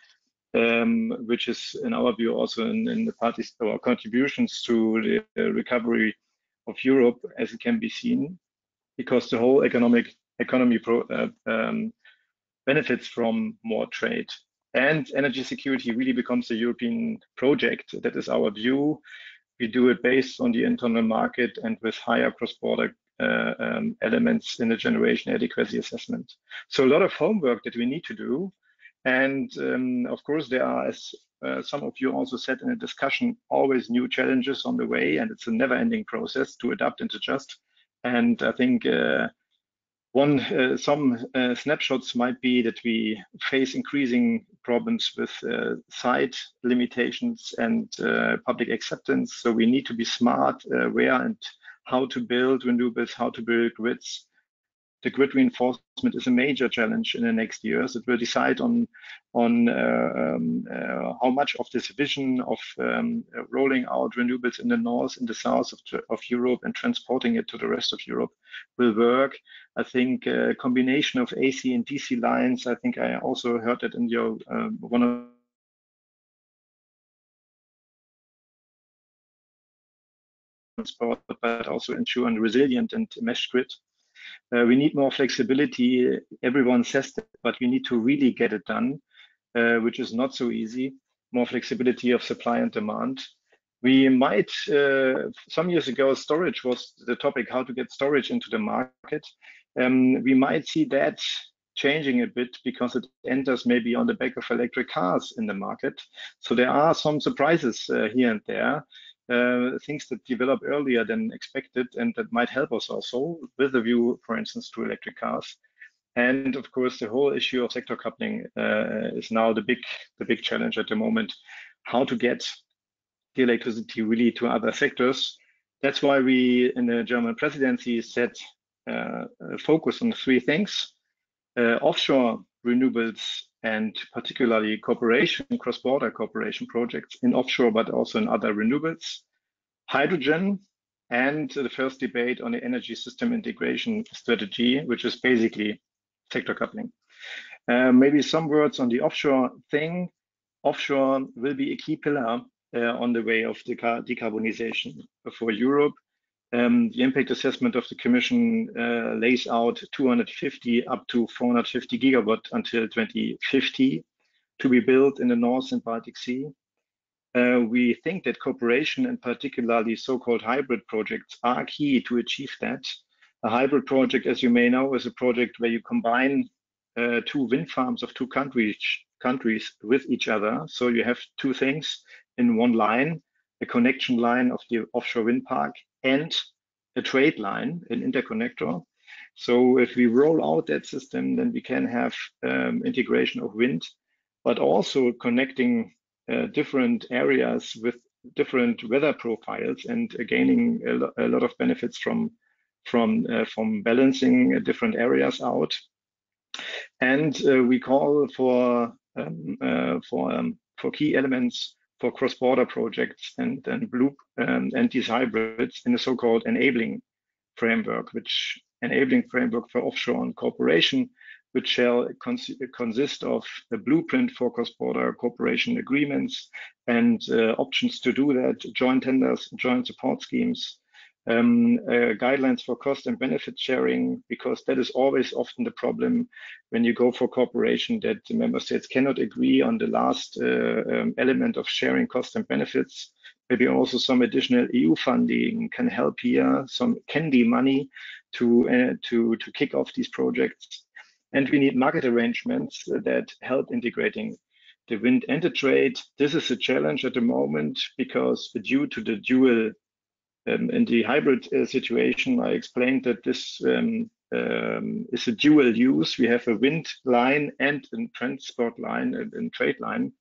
[SPEAKER 9] which is in our view also in the parties or contributions to the recovery of Europe, as it can be seen, because the whole economy benefits from more trade. And energy security really becomes a European project. That is our view. We do it based on the internal market and with higher cross-border elements in the generation adequacy assessment. So a lot of homework that we need to do. And of course, there are, as some of you also said in the discussion, always new challenges on the way, and it's a never-ending process to adapt and adjust. And I think some snapshots might be that we face increasing problems with site limitations and public acceptance. So we need to be smart where and how to build renewables, how to build grids. The grid reinforcement is a major challenge in the next years. It will decide on how much of this vision of rolling out renewables in the north and the south of Europe and transporting it to the rest of Europe will work. I think a combination of AC and DC lines, I think I also heard that in your one of but also ensure a resilient and mesh grid. We need more flexibility. Everyone says that, but we need to really get it done, which is not so easy. More flexibility of supply and demand. We might, some years ago, storage was the topic, how to get storage into the market. We might see that changing a bit because it enters maybe on the back of electric cars in the market. So there are some surprises here and there. things that develop earlier than expected and that might help us also with a view, for instance, to electric cars. And of course, the whole issue of sector coupling is now the big challenge at the moment, how to get the electricity really to other sectors. That's why we in the German presidency set focus on 3 things: offshore renewables and particularly cooperation, cross-border cooperation projects in offshore, but also in other renewables, hydrogen, and the first debate on the energy system integration strategy, which is basically sector coupling. Maybe some words on the offshore thing. Offshore will be a key pillar on the way of the decarbonization for Europe. The impact assessment of the Commission lays out 250 up to 450 gigawatt until 2050 to be built in the North and Baltic Sea. We think that cooperation and particularly so-called hybrid projects are key to achieve that. A hybrid project, as you may know, is a project where you combine 2 wind farms of 2 countries with each other. So you have 2 things in one line, a connection line of the offshore wind park and a trade line, an interconnector. So if we roll out that system, then we can have integration of wind, but also connecting different areas with different weather profiles and gaining a lot of benefits from balancing different areas out. And we call for key elements for cross-border projects and these hybrids in the so-called enabling framework, for offshore and cooperation, which shall consist of a blueprint for cross-border cooperation agreements and options to do that, joint tenders, joint support schemes, guidelines for cost and benefit sharing, because that is always often the problem when you go for cooperation, that the member states cannot agree on the last element of sharing cost and benefits. Maybe also some additional EU funding can help here, some candy money to kick off these projects. And we need market arrangements that help integrating the wind and the trade. This is a challenge at the moment because due to the dual in the hybrid situation, I explained that this is a dual use. We have a wind line and a transport line and trade line.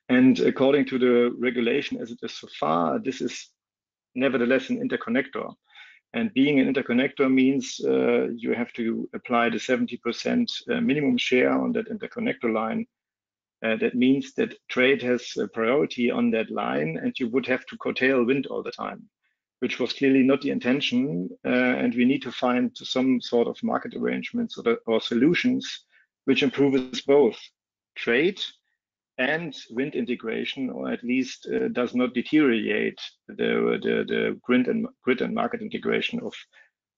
[SPEAKER 9] And according to the regulation as it is so far, this is nevertheless an interconnector. And being an interconnector means you have to apply the 70% minimum share on that interconnector line. That means that trade has a priority on that line, and you would have to curtail wind all the time, which was clearly not the intention. And we need to find some sort of market arrangements or solutions which improves both trade and wind integration, or at least does not deteriorate the grid and market integration of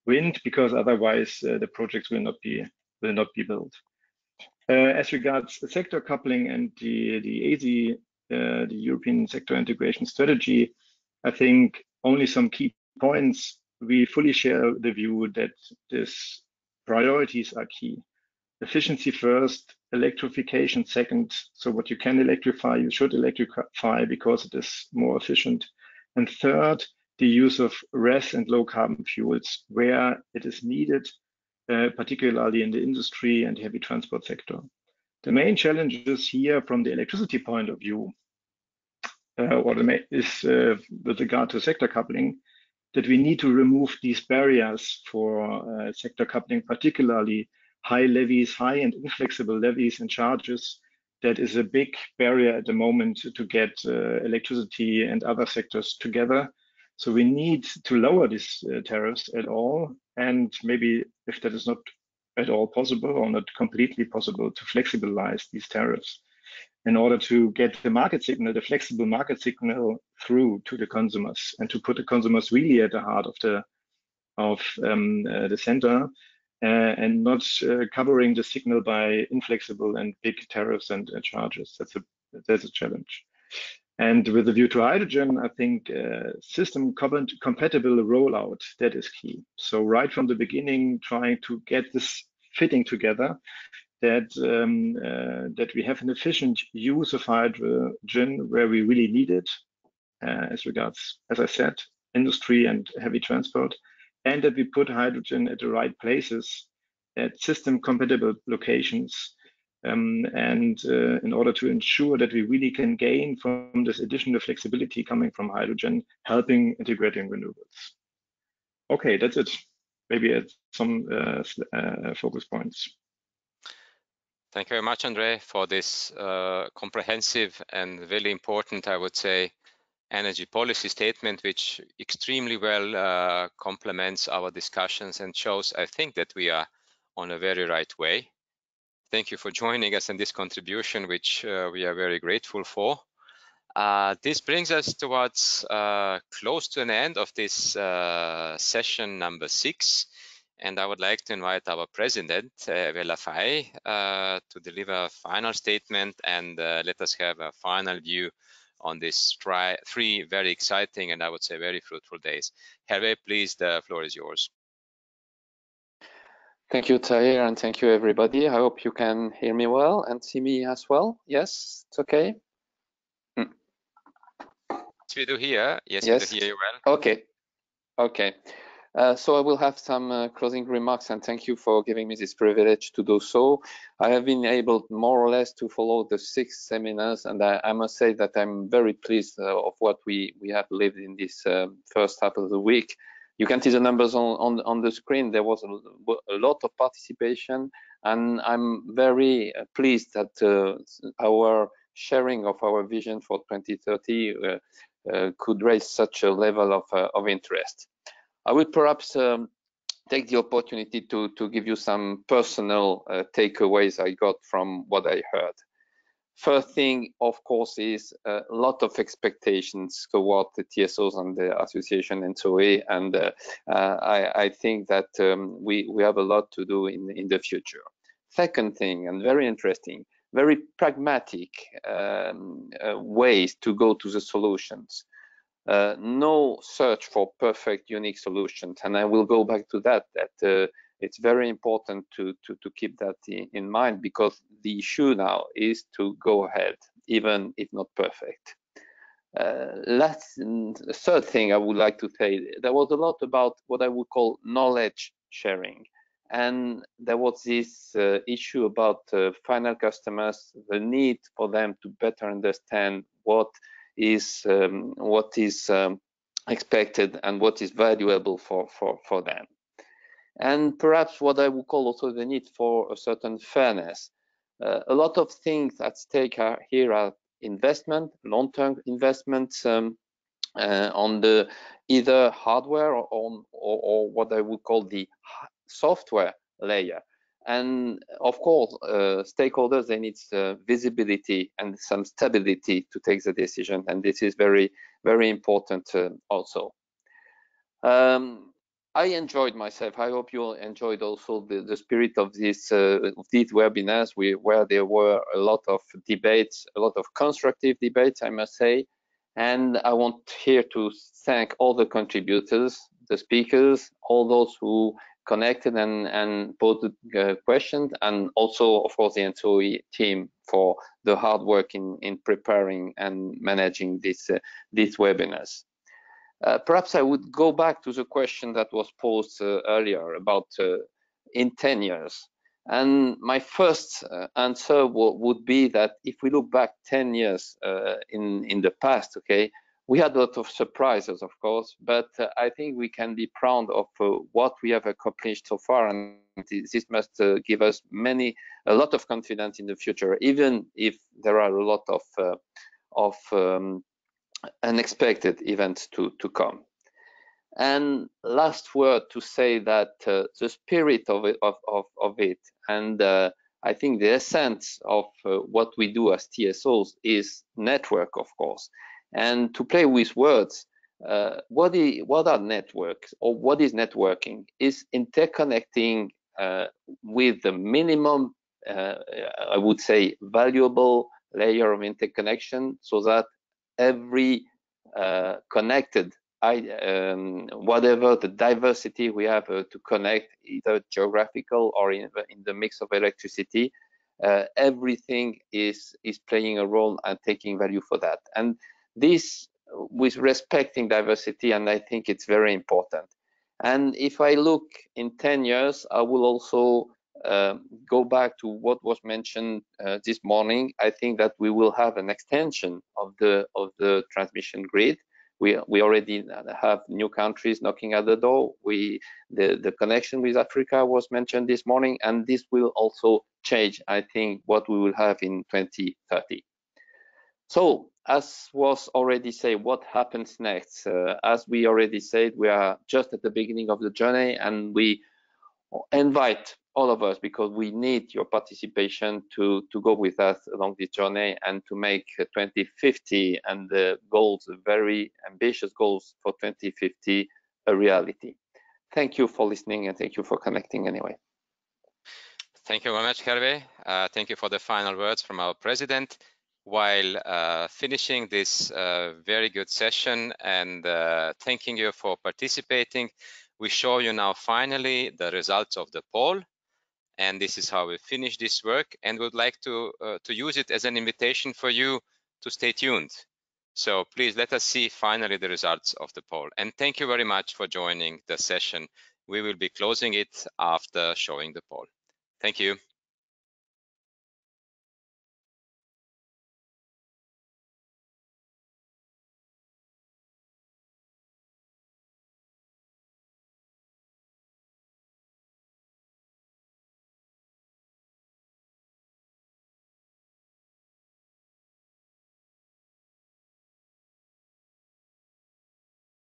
[SPEAKER 9] wind, because otherwise the projects will not be built. As regards the sector coupling and the ESI, the European Sector Integration Strategy, I think only some key points. We fully share the view that these priorities are key. Efficiency first, electrification second. So what you can electrify, you should electrify because it is more efficient. And third, the use of RES and low carbon fuels where it is needed, particularly in the industry and heavy transport sector. The main challenges here from the electricity point of view is with regard to sector coupling, that we need to remove these barriers for sector coupling, particularly high levies, high and inflexible levies and charges. That is a big barrier at the moment to get electricity and other sectors together. So we need to lower these tariffs at all. And maybe if that is not at all possible or not completely possible, to flexibilize these tariffs in order to get the market signal, the flexible market signal through to the consumers, and to put the consumers really at the heart of the center, and not covering the signal by inflexible and big tariffs and charges. That's a challenge. And with a view to hydrogen, I think system compatible rollout, that is key. So right from the beginning, trying to get this fitting together, that we have an efficient use of hydrogen where we really need it, as regards, as I said, industry and heavy transport, and that we put hydrogen at the right places at system compatible locations, and in order to ensure that we really can gain from this additional flexibility coming from hydrogen, helping integrating renewables. Okay, that's it. Maybe add some focus points.
[SPEAKER 1] Thank you very much, Andre, for this comprehensive and really important, I would say, energy policy statement, which extremely well complements our discussions and shows, I think, that we are on a very right way. Thank you for joining us in this contribution, which we are very grateful for. This brings us towards close to an end of this session number 6. And I would like to invite our president, Vela Fay, to deliver a final statement and let us have a final view on these 3 very exciting and I would say very fruitful days. Hervé, please, the floor is yours.
[SPEAKER 10] Thank you, Tahir, and thank you, everybody. I hope you can hear me well and see me as well. Yes, it's okay?
[SPEAKER 1] Yes, we do hear. Yes,
[SPEAKER 10] yes,
[SPEAKER 1] we do hear you well.
[SPEAKER 10] Okay. Okay. So I will have some closing remarks, and thank you for giving me this privilege to do so. I have been able more or less to follow the 6 seminars, and I must say that I'm very pleased of what we have lived in this first half of the week. You can see the numbers on the screen. There was a lot of participation, and I'm very pleased that our sharing of our vision for 2030 could raise such a level of interest. I will perhaps take the opportunity to give you some personal takeaways I got from what I heard. First thing, of course, is a lot of expectations toward the TSOs and the association ENTSO-E, and I think that we have a lot to do in the future. Second thing, and very interesting, very pragmatic ways to go to the solutions. No search for perfect, unique solutions, and I will go back to that. It's very important to keep that in mind, because the issue now is to go ahead, even if not perfect. Third thing I would like to say, there was a lot about what I would call knowledge sharing, and there was this issue about final customers, the need for them to better understand what is expected and what is valuable for them. And perhaps what I would call also the need for a certain fairness. A lot of things at stake here are investment, long-term investments on the either hardware or what I would call the software layer. And of course, stakeholders, they need visibility and some stability to take the decision, and this is very, very important also. I enjoyed myself. I hope you enjoyed also the spirit of these webinars, where there were a lot of debates, a lot of constructive debates, I must say. And I want here to thank all the contributors, the speakers, all those who connected and posed questions, and also, of course, the ENTSO-E team for the hard work in preparing and managing these webinars. Perhaps I would go back to the question that was posed earlier about in 10 years. And my first answer would be that if we look back 10 years in the past, okay, we had a lot of surprises, of course, but I think we can be proud of what we have accomplished so far, and this must give us a lot of confidence in the future, even if there are a lot of unexpected events to come. And last word to say that the spirit of it, and I think the essence of what we do as TSOs is network, of course. And to play with words, what are networks, or what is networking? Is interconnecting with the minimum, I would say, valuable layer of interconnection, so that every connected, whatever the diversity we have to connect, either geographical or in the mix of electricity, everything is playing a role and taking value for that. And this with respecting diversity, and I think it's very important. And if I look in 10 years, I will also go back to what was mentioned this morning. I think that we will have an extension of the transmission grid. We already have new countries knocking at the door. The connection with Africa was mentioned this morning, and this will also change, I think, what we will have in 2030. So, as was already said, what happens next? As we already said, we are just at the beginning of the journey, and we invite all of us, because we need your participation to go with us along this journey and to make 2050 and the goals, very ambitious goals for 2050, a reality. Thank you for listening, and thank you for connecting anyway.
[SPEAKER 1] Thank you very much, Hervé. Thank you for the final words from our president. While finishing this very good session and thanking you for participating, we show you now finally the results of the poll. And this is how we finish this work, and would like to use it as an invitation for you to stay tuned. So please let us see finally the results of the poll. And thank you very much for joining the session. We will be closing it after showing the poll. Thank you.